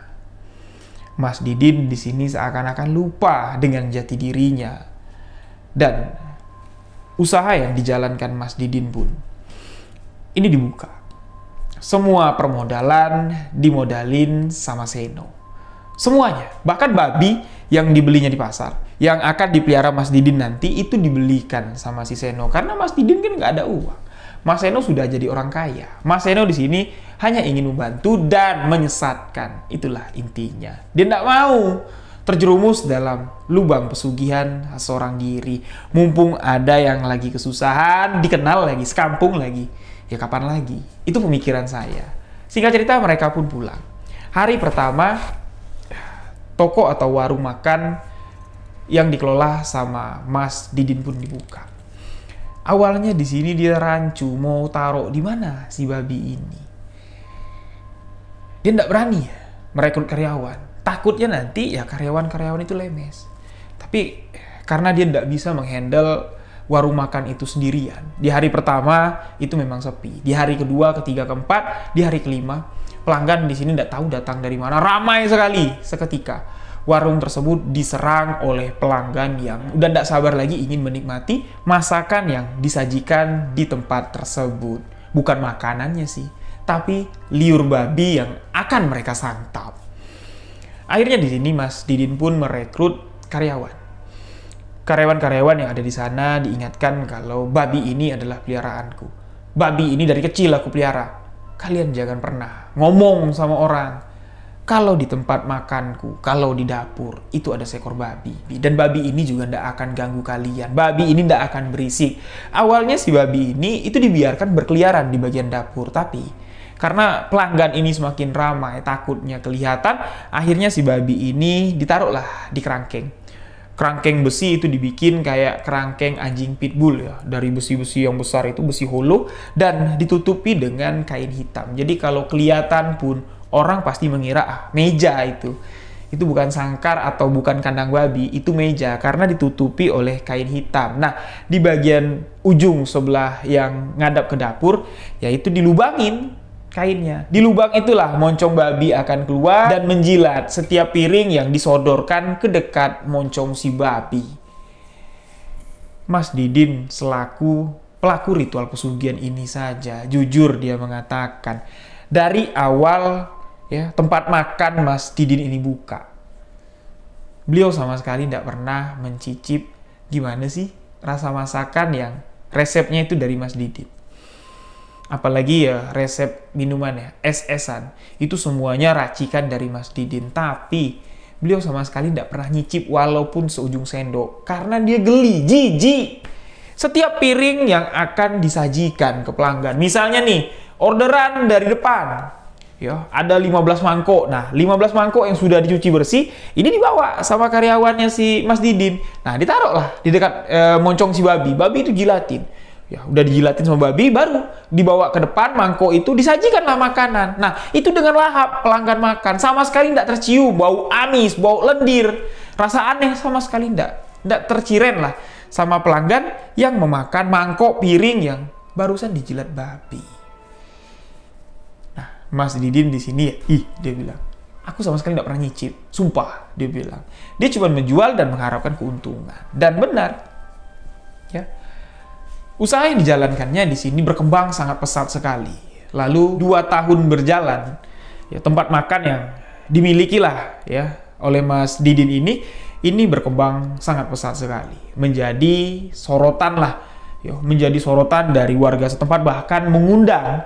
Mas Didin di sini seakan-akan lupa dengan jati dirinya, dan usaha yang dijalankan Mas Didin pun ini dibuka. Semua permodalan dimodalin sama Seno, semuanya, bahkan babi yang dibelinya di pasar, yang akan dipelihara Mas Didin nanti itu dibelikan sama si Seno, karena Mas Didin kan nggak ada uang. Mas Seno sudah jadi orang kaya. Mas Seno di sini hanya ingin membantu dan menyesatkan. Itulah intinya. Dia tidak mau terjerumus dalam lubang pesugihan seorang diri. Mumpung ada yang lagi kesusahan, dikenal lagi, sekampung lagi. Ya kapan lagi? Itu pemikiran saya. Singkat cerita, mereka pun pulang. Hari pertama, toko atau warung makan yang dikelola sama Mas Didin pun dibuka. Awalnya di sini dia rancu mau taruh di mana si babi ini. Dia tidak berani merekrut karyawan. Takutnya nanti ya karyawan-karyawan itu lemes. Tapi karena dia tidak bisa menghandle warung makan itu sendirian. Di hari pertama itu memang sepi. Di hari kedua, ketiga, keempat, di hari kelima pelanggan di sini tidak tahu datang dari mana. Ramai sekali seketika. Warung tersebut diserang oleh pelanggan yang udah tidak sabar lagi ingin menikmati masakan yang disajikan di tempat tersebut. Bukan makanannya sih, tapi liur babi yang akan mereka santap. Akhirnya di sini Mas Didin pun merekrut karyawan. Karyawan-karyawan yang ada di sana diingatkan kalau babi ini adalah peliharaanku. Babi ini dari kecil aku pelihara. Kalian jangan pernah ngomong sama orang kalau di tempat makanku, kalau di dapur, itu ada seekor babi. Dan babi ini juga tidak akan ganggu kalian. Babi ini tidak akan berisik. Awalnya si babi ini itu dibiarkan berkeliaran di bagian dapur. Tapi karena pelanggan ini semakin ramai, takutnya kelihatan, akhirnya si babi ini ditaruhlah di kerangkeng. Kerangkeng besi itu dibikin kayak kerangkeng anjing pitbull ya. Dari besi-besi yang besar itu, besi holo. Dan ditutupi dengan kain hitam. Jadi kalau kelihatan pun, orang pasti mengira, meja itu. Itu bukan sangkar atau bukan kandang babi, itu meja karena ditutupi oleh kain hitam. Nah, di bagian ujung sebelah yang ngadap ke dapur, yaitu dilubangin kainnya. Di lubang itulah moncong babi akan keluar dan menjilat setiap piring yang disodorkan ke dekat moncong si babi. Mas Didin selaku pelaku ritual pesugihan ini saja, jujur dia mengatakan, dari awal ya, tempat makan Mas Didin ini buka, beliau sama sekali tidak pernah mencicip gimana sih rasa masakan yang resepnya itu dari Mas Didin. Apalagi ya resep minumannya, es-esan, itu semuanya racikan dari Mas Didin. Tapi beliau sama sekali tidak pernah nyicip walaupun seujung sendok. Karena dia geli, jijik. Setiap piring yang akan disajikan ke pelanggan, misalnya nih, orderan dari depan, ya, ada 15 mangkok. Nah, 15 mangkok yang sudah dicuci bersih, ini dibawa sama karyawannya si Mas Didin. Nah, ditaruhlah di dekat moncong si babi. Babi itu jilatin. Ya, udah dijilatin sama babi, baru dibawa ke depan mangkok itu, disajikanlah makanan. Nah, itu dengan lahap pelanggan makan. Sama sekali tidak tercium bau amis, bau lendir. Rasa aneh sama sekali tidak terciren lah sama pelanggan yang memakan mangkok piring yang barusan dijilat babi. Mas Didin di sini ya, dia bilang, aku sama sekali tidak pernah nyicip, sumpah, dia bilang. Dia cuma menjual dan mengharapkan keuntungan. Dan benar, ya, usaha yang dijalankannya di sini berkembang sangat pesat sekali. Lalu 2 tahun berjalan, ya, tempat makan yang dimilikilah ya oleh Mas Didin ini berkembang sangat pesat sekali, menjadi sorotan lah, menjadi sorotan dari warga setempat, bahkan mengundang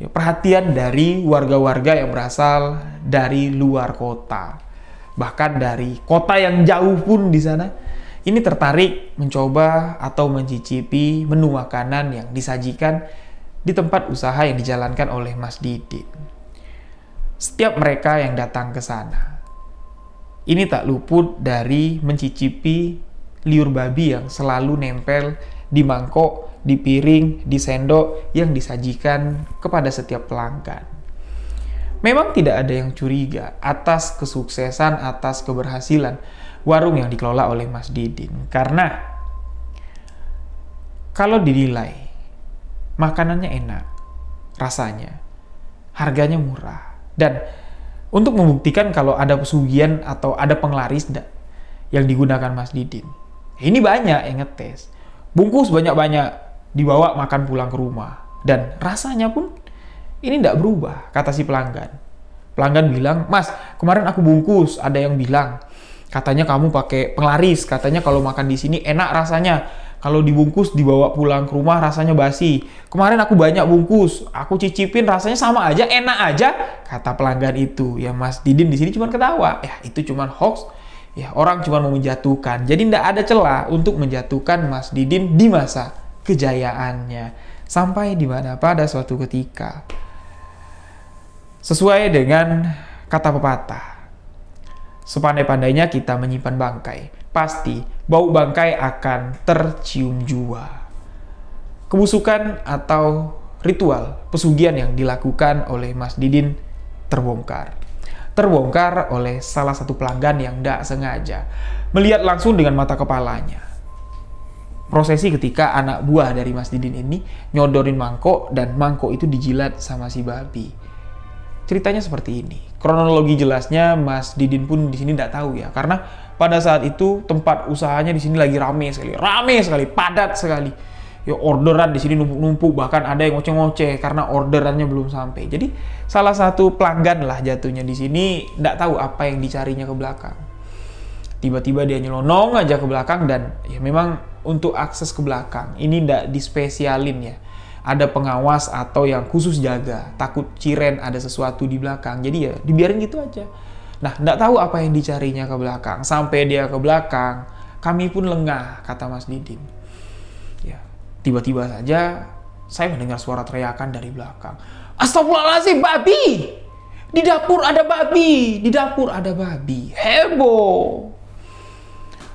perhatian dari warga-warga yang berasal dari luar kota, bahkan dari kota yang jauh pun di sana ini tertarik mencoba atau mencicipi menu makanan yang disajikan di tempat usaha yang dijalankan oleh Mas Didin. Setiap mereka yang datang ke sana, ini tak luput dari mencicipi liur babi yang selalu nempel di mangkok, di piring, di sendok yang disajikan kepada setiap pelanggan. Memang tidak ada yang curiga atas kesuksesan, atas keberhasilan warung yang dikelola oleh Mas Didin. Karena kalau dinilai makanannya enak, rasanya, harganya murah. Dan untuk membuktikan kalau ada pesugihan atau ada penglaris yang digunakan Mas Didin, ini banyak yang ngetes. Bungkus banyak-banyak, dibawa makan pulang ke rumah. Dan rasanya pun ini tidak berubah, kata si pelanggan. Pelanggan bilang, "Mas, kemarin aku bungkus, ada yang bilang katanya kamu pakai penglaris, katanya kalau makan di sini enak rasanya. Kalau dibungkus dibawa pulang ke rumah rasanya basi. Kemarin aku banyak bungkus, aku cicipin rasanya sama aja, enak aja," kata pelanggan itu. Ya Mas Didin di sini cuma ketawa. Ya itu cuma hoax. Ya orang cuma mau menjatuhkan. Jadi tidak ada celah untuk menjatuhkan Mas Didin di masa kejayaannya. Sampai di mana pada suatu ketika, sesuai dengan kata pepatah, sepandai-pandainya kita menyimpan bangkai, pasti bau bangkai akan tercium jua. Kebusukan atau ritual pesugihan yang dilakukan oleh Mas Didin terbongkar. Terbongkar oleh salah satu pelanggan yang tidak sengaja melihat langsung dengan mata kepalanya prosesi ketika anak buah dari Mas Didin ini nyodorin mangkok dan mangkok itu dijilat sama si babi. Ceritanya seperti ini. Kronologi jelasnya Mas Didin pun di sini tidak tahu ya, karena pada saat itu tempat usahanya di sini lagi rame sekali, padat sekali. Ya orderan di sini numpuk-numpuk, bahkan ada yang ngoceh-ngoceh karena orderannya belum sampai. Jadi salah satu pelanggan lah jatuhnya di sini tidak tahu apa yang dicarinya ke belakang. Tiba-tiba dia nyelonong aja ke belakang dan ya memang untuk akses ke belakang ini tidak dispesialin ya. Ada pengawas atau yang khusus jaga, takut ciren ada sesuatu di belakang. Jadi ya dibiarin gitu aja. Nah, tidak tahu apa yang dicarinya ke belakang. Sampai dia ke belakang, kami pun lengah, kata Mas Didin. Ya, tiba-tiba saja saya mendengar suara teriakan dari belakang. "Astagfirullahaladzim, babi! Di dapur ada babi! Di dapur ada babi!" Heboh!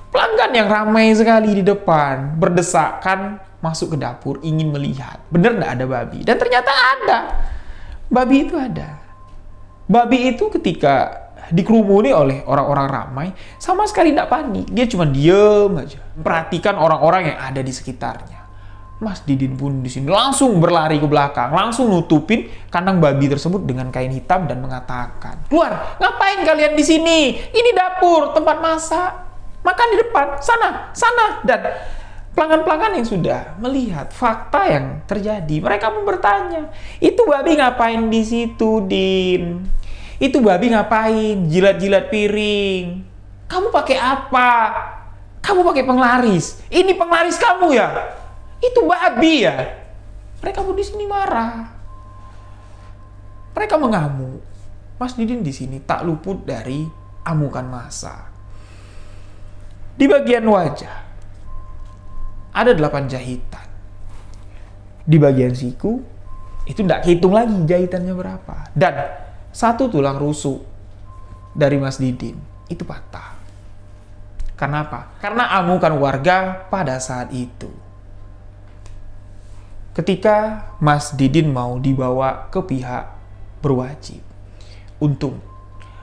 Pelanggan yang ramai sekali di depan berdesakan masuk ke dapur ingin melihat. Bener nggak ada babi? Dan ternyata ada. Babi itu ada. Babi itu ketika dikerumuni oleh orang-orang ramai, sama sekali tidak panik. Dia cuma diem aja. Perhatikan orang-orang yang ada di sekitarnya. Mas Didin pun di sini langsung berlari ke belakang, langsung nutupin kandang babi tersebut dengan kain hitam dan mengatakan, "Keluar, ngapain kalian di sini? Ini dapur, tempat masak. Makan di depan, sana." Dan pelanggan-pelanggan yang sudah melihat fakta yang terjadi, mereka pun bertanya, "Itu babi ngapain di situ, Din? Itu babi ngapain? Jilat-jilat piring. Kamu pakai apa? Kamu pakai penglaris. Ini penglaris kamu ya? Itu babi ya?" Mereka pun di sini marah. Mereka mengamuk. Mas Didin di sini tak luput dari amukan massa. Di bagian wajah ada 8 jahitan. Di bagian siku itu tidak hitung lagi jahitannya berapa. Dan 1 tulang rusuk dari Mas Didin itu patah. Kenapa? Karena amukan warga pada saat itu. Ketika Mas Didin mau dibawa ke pihak berwajib, untung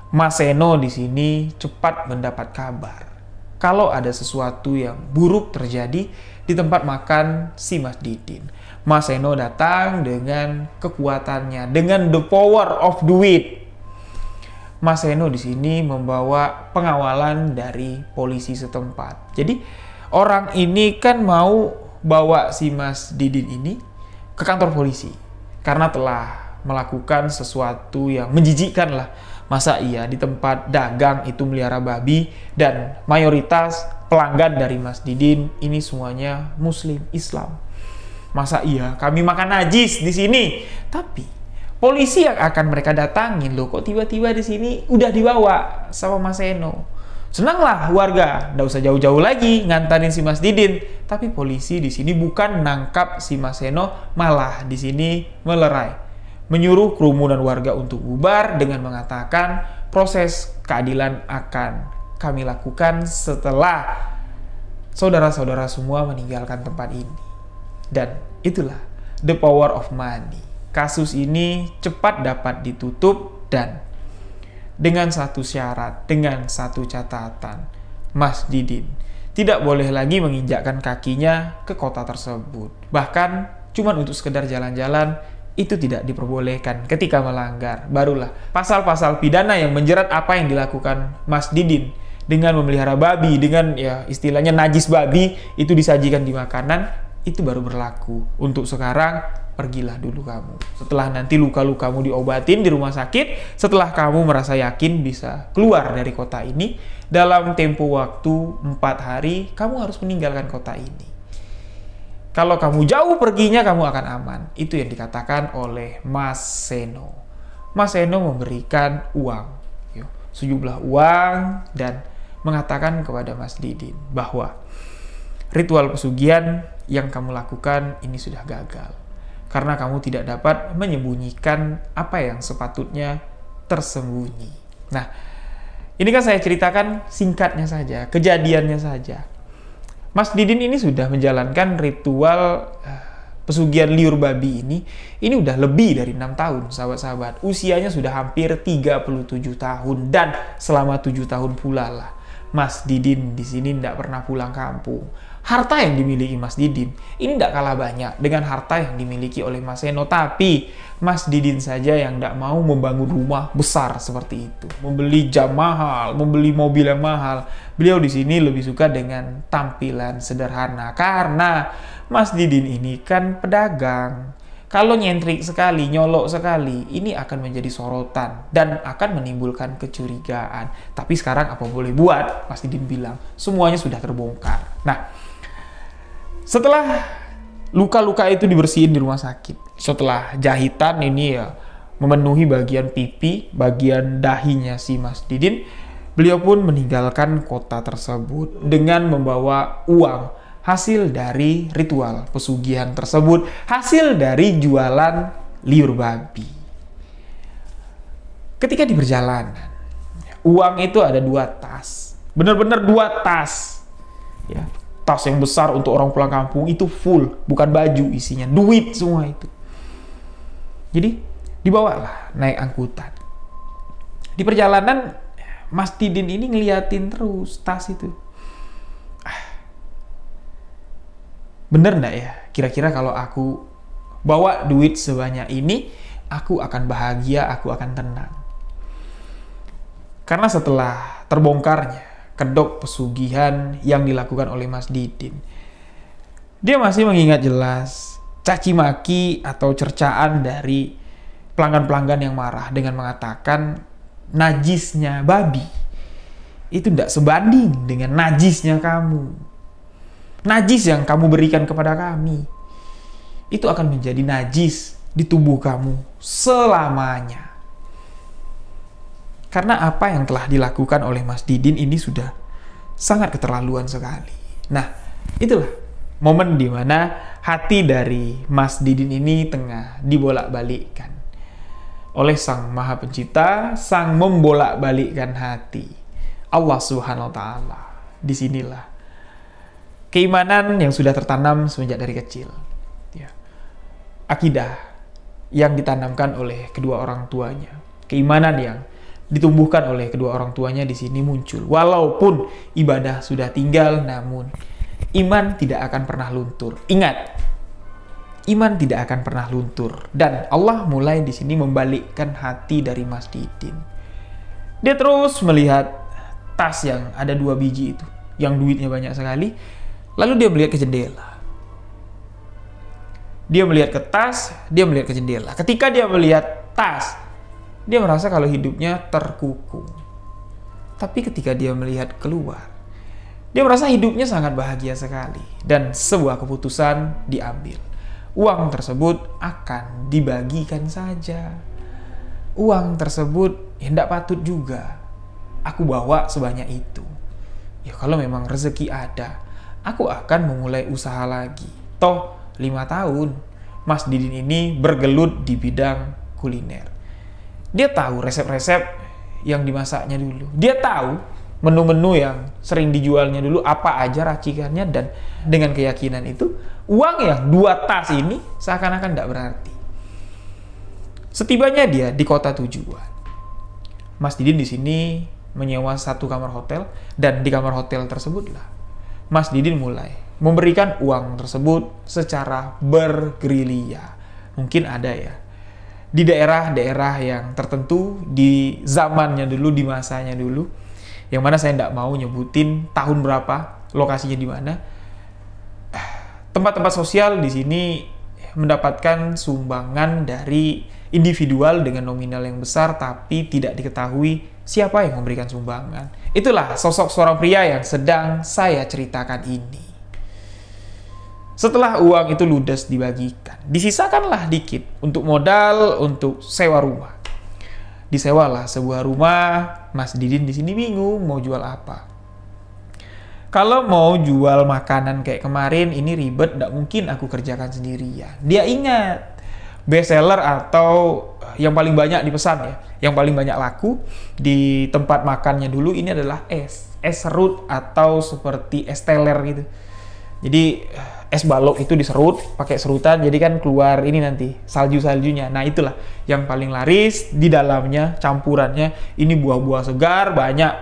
Mas Seno di sini cepat mendapat kabar kalau ada sesuatu yang buruk terjadi di tempat makan si Mas Didin. Mas Seno datang dengan kekuatannya, dengan the power of duit. Mas Seno di sini membawa pengawalan dari polisi setempat. Jadi orang ini kan mau bawa si Mas Didin ini ke kantor polisi karena telah melakukan sesuatu yang menjijikkan lah, Masa iya di tempat dagang itu melihara babi dan mayoritas pelanggan dari Mas Didin ini semuanya Muslim Islam? Masa iya kami makan najis di sini? Tapi polisi yang akan mereka datangin loh, kok tiba-tiba di sini udah dibawa sama Mas Seno. Senanglah warga, nggak usah jauh-jauh lagi ngantarin si Mas Didin. Tapi polisi di sini bukan nangkap si Mas Seno, malah di sini melerai, menyuruh kerumunan warga untuk bubar dengan mengatakan proses keadilan akan kami lakukan setelah saudara-saudara semua meninggalkan tempat ini. Dan itulah the power of money. Kasus ini cepat dapat ditutup dan dengan satu syarat, dengan satu catatan, Mas Didin tidak boleh lagi menginjakkan kakinya ke kota tersebut. Bahkan cuma untuk sekedar jalan-jalan itu tidak diperbolehkan. Ketika melanggar, barulah pasal-pasal pidana yang menjerat apa yang dilakukan Mas Didin dengan memelihara babi, dengan ya istilahnya najis babi itu disajikan di makanan, itu baru berlaku. Untuk sekarang pergilah dulu kamu. Setelah nanti luka-lukamu diobatin di rumah sakit, setelah kamu merasa yakin bisa keluar dari kota ini, dalam tempo waktu 4 hari, kamu harus meninggalkan kota ini. Kalau kamu jauh perginya, kamu akan aman. Itu yang dikatakan oleh Mas Seno. Mas Seno memberikan uang, sejumlah uang, dan mengatakan kepada Mas Didin bahwa ritual pesugihan yang kamu lakukan ini sudah gagal. Karena kamu tidak dapat menyembunyikan apa yang sepatutnya tersembunyi. Nah, ini kan saya ceritakan singkatnya saja, kejadiannya saja. Mas Didin ini sudah menjalankan ritual pesugihan liur babi ini udah lebih dari 6 tahun, sahabat-sahabat. Usianya sudah hampir 37 tahun, dan selama 7 tahun pula lah Mas Didin di sini tidak pernah pulang kampung. Harta yang dimiliki Mas Didin ini tidak kalah banyak dengan harta yang dimiliki oleh Mas Seno. Tapi Mas Didin saja yang tidak mau membangun rumah besar seperti itu, membeli jam mahal, membeli mobil yang mahal. Beliau di sini lebih suka dengan tampilan sederhana, karena Mas Didin ini kan pedagang. Kalau nyentrik sekali, nyolok sekali, ini akan menjadi sorotan dan akan menimbulkan kecurigaan. Tapi sekarang apa boleh buat, Mas Didin bilang, semuanya sudah terbongkar. Nah, setelah luka-luka itu dibersihin di rumah sakit, setelah jahitan ini ya memenuhi bagian pipi, bagian dahinya si Mas Didin, beliau pun meninggalkan kota tersebut dengan membawa uang hasil dari ritual pesugihan tersebut, hasil dari jualan liur babi. Ketika di perjalanan, uang itu ada 2 tas, benar-benar 2 tas, ya. Tas yang besar untuk orang pulang kampung itu full, bukan baju isinya, duit semua itu. Jadi dibawalah naik angkutan. Di perjalanan Mas Didin ini ngeliatin terus tas itu. Bener nggak ya? Kira-kira kalau aku bawa duit sebanyak ini, aku akan bahagia, aku akan tenang. Karena setelah terbongkarnya kedok pesugihan yang dilakukan oleh Mas Didin, dia masih mengingat jelas caci maki atau cercaan dari pelanggan-pelanggan yang marah dengan mengatakan najisnya babi itu tidak sebanding dengan najisnya kamu. Najis yang kamu berikan kepada kami itu akan menjadi najis di tubuh kamu selamanya. Karena apa yang telah dilakukan oleh Mas Didin ini sudah sangat keterlaluan sekali. Nah, itulah momen di mana hati dari Mas Didin ini tengah dibolak-balikkan oleh Sang Maha Pencipta, Sang membolak-balikkan hati, Allah Subhanahu wa Ta'ala. Disinilah keimanan yang sudah tertanam semenjak dari kecil, ya. Akidah yang ditanamkan oleh kedua orang tuanya, keimanan yang ditumbuhkan oleh kedua orang tuanya di sini muncul. Walaupun ibadah sudah tinggal, namun iman tidak akan pernah luntur. Ingat, iman tidak akan pernah luntur. Dan Allah mulai di sini membalikkan hati dari Mas Didin. Dia terus melihat tas yang ada 2 biji itu, yang duitnya banyak sekali. Lalu dia melihat ke jendela. Dia melihat ke tas, dia melihat ke jendela. Ketika dia melihat tas Dia merasa kalau hidupnya terkukung. Tapi ketika dia melihat keluar, dia merasa hidupnya sangat bahagia sekali. Dan sebuah keputusan diambil. Uang tersebut akan dibagikan saja. Uang tersebut ya tidak patut juga aku bawa sebanyak itu. Ya kalau memang rezeki ada, aku akan memulai usaha lagi. Toh 5 tahun Mas Didin ini bergelut di bidang kuliner. Dia tahu resep-resep yang dimasaknya dulu. Dia tahu menu-menu yang sering dijualnya dulu, apa aja racikannya, dan dengan keyakinan itu, uang yang 2 tas ini seakan-akan tidak berarti. Setibanya dia di kota tujuan, Mas Didin di sini menyewa 1 kamar hotel, dan di kamar hotel tersebutlah Mas Didin mulai memberikan uang tersebut secara bergerilya. Mungkin ada ya di daerah-daerah yang tertentu di zamannya dulu, di masanya dulu, yang mana saya tidak mau nyebutin tahun berapa, lokasinya di mana. Tempat-tempat sosial di sini mendapatkan sumbangan dari individual dengan nominal yang besar, tapi tidak diketahui siapa yang memberikan sumbangan. Itulah sosok seorang pria yang sedang saya ceritakan ini. Setelah uang itu ludes dibagikan, disisakanlah dikit untuk modal untuk sewa rumah. Disewalah sebuah rumah. Mas Didin di sini bingung mau jual apa. Kalau mau jual makanan kayak kemarin, ini ribet, tidak mungkin aku kerjakan sendirian. Dia ingat bestseller atau yang paling banyak dipesan ya, yang paling banyak laku di tempat makannya dulu ini adalah es serut atau seperti es teler gitu. Jadi es balok itu diserut pakai serutan, jadi kan keluar ini nanti salju-saljunya. Nah itulah yang paling laris. Di dalamnya campurannya ini buah-buah segar banyak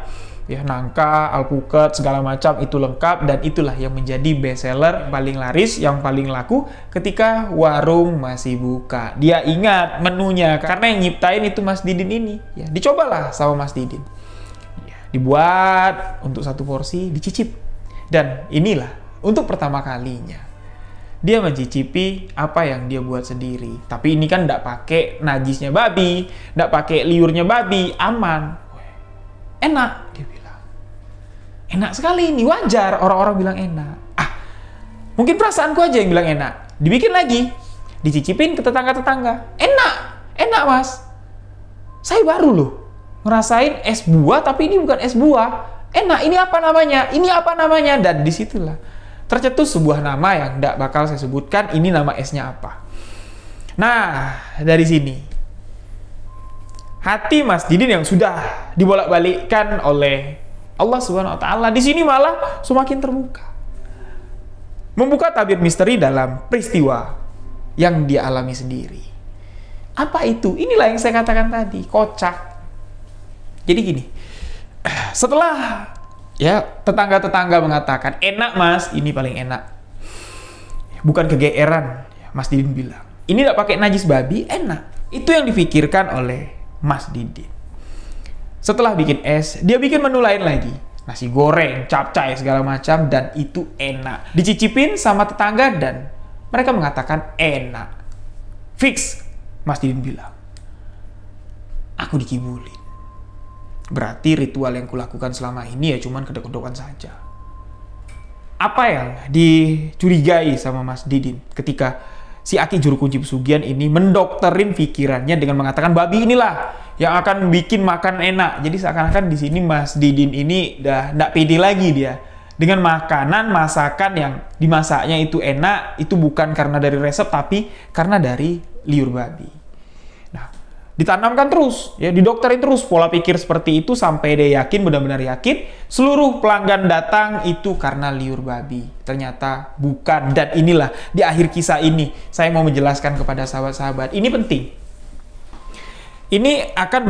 ya, nangka, alpukat, segala macam itu lengkap, dan itulah yang menjadi bestseller paling laris, yang paling laku ketika warung masih buka. Dia ingat menunya karena yang nyiptain itu Mas Didin ini. Ya, dicobalah sama Mas Didin. Ya, dibuat untuk 1 porsi, dicicip. Dan inilah untuk pertama kalinya dia mencicipi apa yang dia buat sendiri. Tapi ini kan tidak pakai najisnya babi, tidak pakai liurnya babi, aman. Enak, dia bilang. Enak sekali ini, wajar orang-orang bilang enak. Mungkin perasaanku aja yang bilang enak. Dibikin lagi, dicicipin ke tetangga-tetangga. Enak Mas. Saya baru loh ngerasain es buah, tapi ini bukan es buah. Enak, ini apa namanya? Ini apa namanya? Dan disitulah tercetus sebuah nama yang tidak bakal saya sebutkan. Ini nama esnya apa. Nah, dari sini hati Mas Didin yang sudah dibolak-balikkan oleh Allah Subhanahu wa taala di sini malah semakin terbuka. Membuka tabir misteri dalam peristiwa yang dia alami sendiri. Apa itu? Inilah yang saya katakan tadi, kocak. Jadi gini, setelah ya tetangga-tetangga mengatakan, enak Mas, ini paling enak. Bukan kegeeran, Mas Didin bilang. Ini tidak pakai najis babi, enak. Itu yang dipikirkan oleh Mas Didin. Setelah bikin es, dia bikin menu lain lagi. Nasi goreng, capcay, segala macam, dan itu enak. Dicicipin sama tetangga dan mereka mengatakan enak. Fix, Mas Didin bilang. Aku dikibulin. Berarti ritual yang kulakukan selama ini ya cuman kedok-kedokan saja. Apa yang dicurigai sama Mas Didin ketika si Aki juru kunci pesugihan ini mendokterin pikirannya dengan mengatakan babi inilah yang akan bikin makan enak. Jadi seakan-akan di sini Mas Didin ini udah nggak pede lagi dia dengan makanan masakan yang dimasaknya itu enak, itu bukan karena dari resep tapi karena dari liur babi. Ditanamkan terus, ya didokterin terus pola pikir seperti itu sampai dia yakin, benar-benar yakin seluruh pelanggan datang itu karena liur babi. Ternyata bukan. Dan inilah di akhir kisah ini saya mau menjelaskan kepada sahabat-sahabat. Ini penting. Ini akan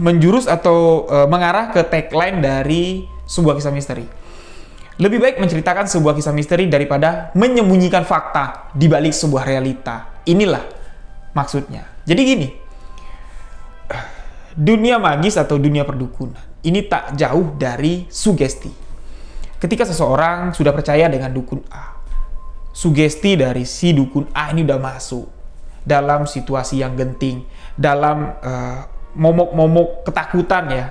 menjurus atau mengarah ke tagline dari sebuah kisah misteri. Lebih baik menceritakan sebuah kisah misteri daripada menyembunyikan fakta di balik sebuah realita. Inilah maksudnya. Jadi gini. Dunia magis atau dunia perdukunan ini tak jauh dari sugesti. Ketika seseorang sudah percaya dengan dukun A, sugesti dari si dukun A ini udah masuk dalam situasi yang genting, dalam momok-momok ketakutan ya.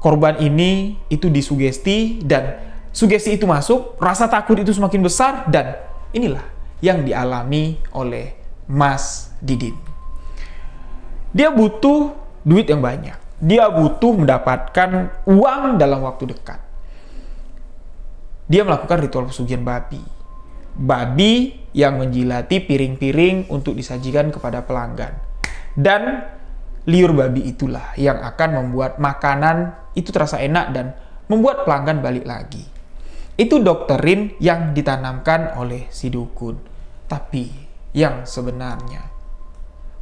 Korban ini itu disugesti dan sugesti itu masuk, rasa takut itu semakin besar dan inilah yang dialami oleh Mas Didin. Dia butuh duit yang banyak. Dia butuh mendapatkan uang dalam waktu dekat. Dia melakukan ritual pesugihan babi. Babi yang menjilati piring-piring untuk disajikan kepada pelanggan. Dan liur babi itulah yang akan membuat makanan itu terasa enak dan membuat pelanggan balik lagi. Itu doktrin yang ditanamkan oleh si dukun. Tapi yang sebenarnya,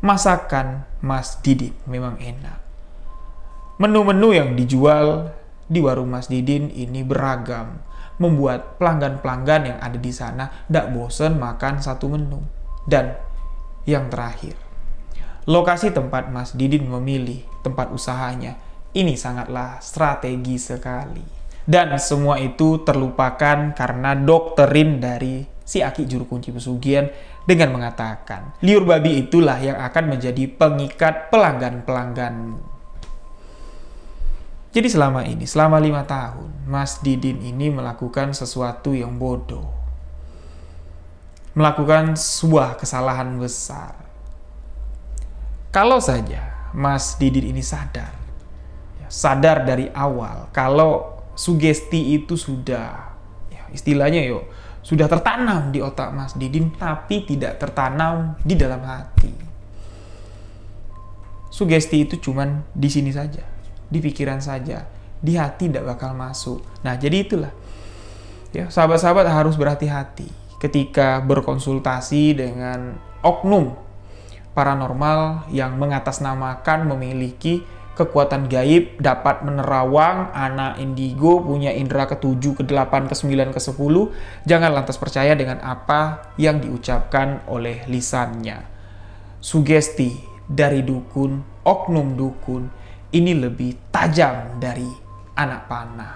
masakan Mas Didin memang enak. Menu-menu yang dijual di warung Mas Didin ini beragam, membuat pelanggan-pelanggan yang ada di sana tidak bosan makan satu menu. Dan yang terakhir, lokasi tempat Mas Didin memilih tempat usahanya ini sangatlah strategi sekali. Dan semua itu terlupakan karena doktrin dari si Aki juru kunci pesugihan dengan mengatakan, liur babi itulah yang akan menjadi pengikat pelanggan-pelangganmu. Jadi selama 5 tahun, Mas Didin ini melakukan sesuatu yang bodoh. Melakukan sebuah kesalahan besar. Kalau saja Mas Didin ini sadar dari awal kalau sugesti itu sudah, ya istilahnya sudah tertanam di otak Mas Didin, tapi tidak tertanam di dalam hati. Sugesti itu cuman di sini saja, di pikiran saja, di hati tidak bakal masuk. Nah, jadi itulah. Ya, sahabat-sahabat harus berhati-hati ketika berkonsultasi dengan oknum paranormal yang mengatasnamakan memiliki kekuatan gaib, dapat menerawang, anak indigo, punya indera ke-7, ke-8, ke-9, ke-10. Jangan lantas percaya dengan apa yang diucapkan oleh lisannya. Sugesti dari dukun, oknum dukun, ini lebih tajam dari anak panah.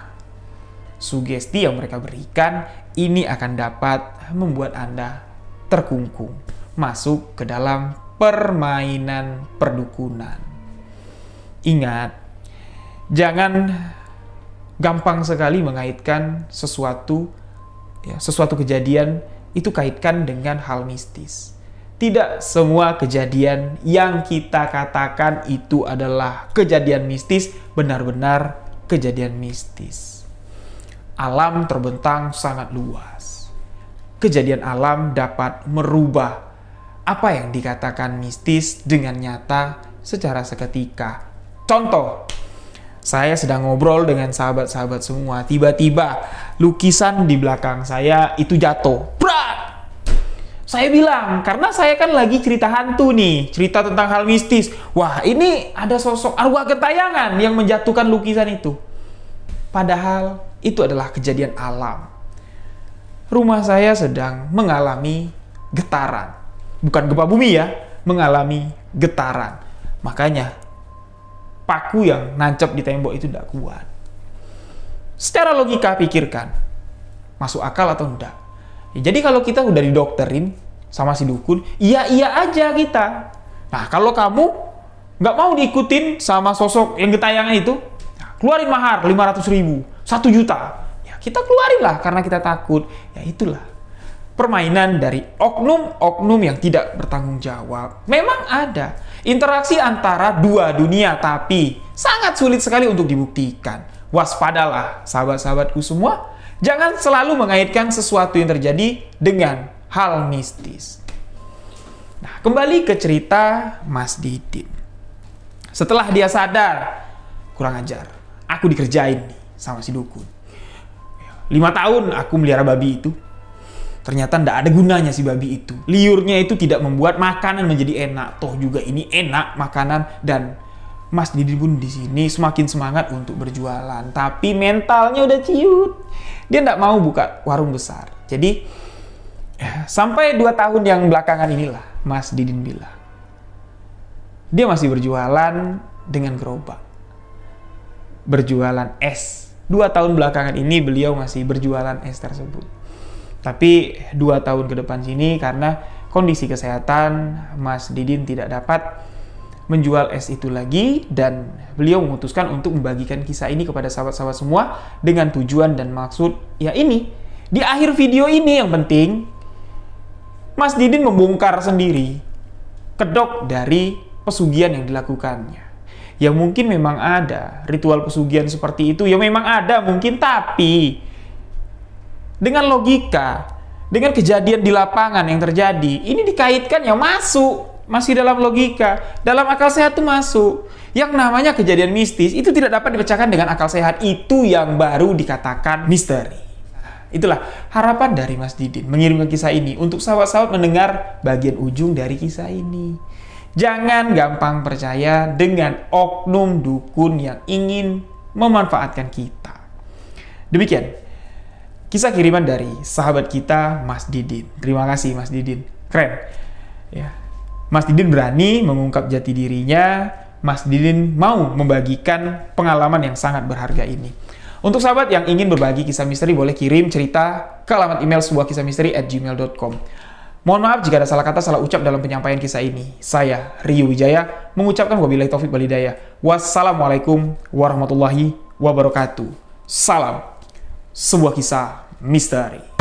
Sugesti yang mereka berikan ini akan dapat membuat Anda terkungkung, masuk ke dalam permainan perdukunan. Ingat, jangan gampang sekali mengaitkan sesuatu kejadian itu kaitkan dengan hal mistis. Tidak semua kejadian yang kita katakan itu adalah kejadian mistis, benar-benar kejadian mistis. Alam terbentang sangat luas. Kejadian alam dapat merubah apa yang dikatakan mistis dengan nyata secara seketika. Contoh, saya sedang ngobrol dengan sahabat-sahabat semua, tiba-tiba lukisan di belakang saya itu jatuh. Brak! Saya bilang, karena saya kan lagi cerita hantu nih, cerita tentang hal mistis. Wah, ini ada sosok arwah gentayangan yang menjatuhkan lukisan itu. Padahal itu adalah kejadian alam. Rumah saya sedang mengalami getaran. Bukan gempa bumi ya, mengalami getaran. Makanya paku yang nancep di tembok itu tidak kuat. Secara logika pikirkan, masuk akal atau enggak? Ya, jadi kalau kita udah didokterin sama si dukun, iya aja kita. Nah, kalau kamu nggak mau diikutin sama sosok yang gentayangan itu, nah, keluarin mahar 500.000, 1 juta. Ya, kita keluarin lah karena kita takut. Ya itulah permainan dari oknum-oknum yang tidak bertanggung jawab. Memang ada interaksi antara dua dunia, tapi sangat sulit sekali untuk dibuktikan. Waspadalah sahabat-sahabatku semua, jangan selalu mengaitkan sesuatu yang terjadi dengan hal mistis. Nah, kembali ke cerita Mas Didin. Setelah dia sadar, kurang ajar, aku dikerjain nih sama si dukun. 5 tahun aku melihara babi itu. Ternyata tidak ada gunanya si babi itu. Liurnya itu tidak membuat makanan menjadi enak. Toh juga ini enak makanan. Dan Mas Didin pun di sini semakin semangat untuk berjualan. Tapi mentalnya udah ciut. Dia tidak mau buka warung besar. Jadi sampai 2 tahun yang belakangan inilah Mas Didin bilang, dia masih berjualan dengan gerobak. Berjualan es. 2 tahun belakangan ini beliau masih berjualan es tersebut. Tapi 2 tahun ke depan sini karena kondisi kesehatan Mas Didin tidak dapat menjual es itu lagi, dan beliau memutuskan untuk membagikan kisah ini kepada sahabat-sahabat semua dengan tujuan dan maksud ya ini. Di akhir video ini yang penting, Mas Didin membongkar sendiri kedok dari pesugihan yang dilakukannya. Ya mungkin memang ada ritual pesugihan seperti itu, ya memang ada mungkin, tapi dengan logika, dengan kejadian di lapangan yang terjadi, ini dikaitkan ya masuk. Masih dalam logika, dalam akal sehat itu masuk. Yang namanya kejadian mistis itu tidak dapat dipecahkan dengan akal sehat. Itu yang baru dikatakan misteri. Itulah harapan dari Mas Didin mengirimkan kisah ini untuk sahabat-sahabat mendengar bagian ujung dari kisah ini. Jangan gampang percaya dengan oknum dukun yang ingin memanfaatkan kita. Demikian kisah kiriman dari sahabat kita Mas Didin. Terima kasih Mas Didin, keren ya. Mas Didin berani mengungkap jati dirinya. Mas Didin mau membagikan pengalaman yang sangat berharga ini. Untuk sahabat yang ingin berbagi kisah misteri, boleh kirim cerita ke alamat email sebuahkisahmisteri@gmail.com. Mohon maaf jika ada salah kata, salah ucap dalam penyampaian kisah ini. Saya, Rio Wijaya, mengucapkan wabillahi taufiq wal hidayah. Wassalamualaikum warahmatullahi wabarakatuh. Salam sebuah kisah misteri.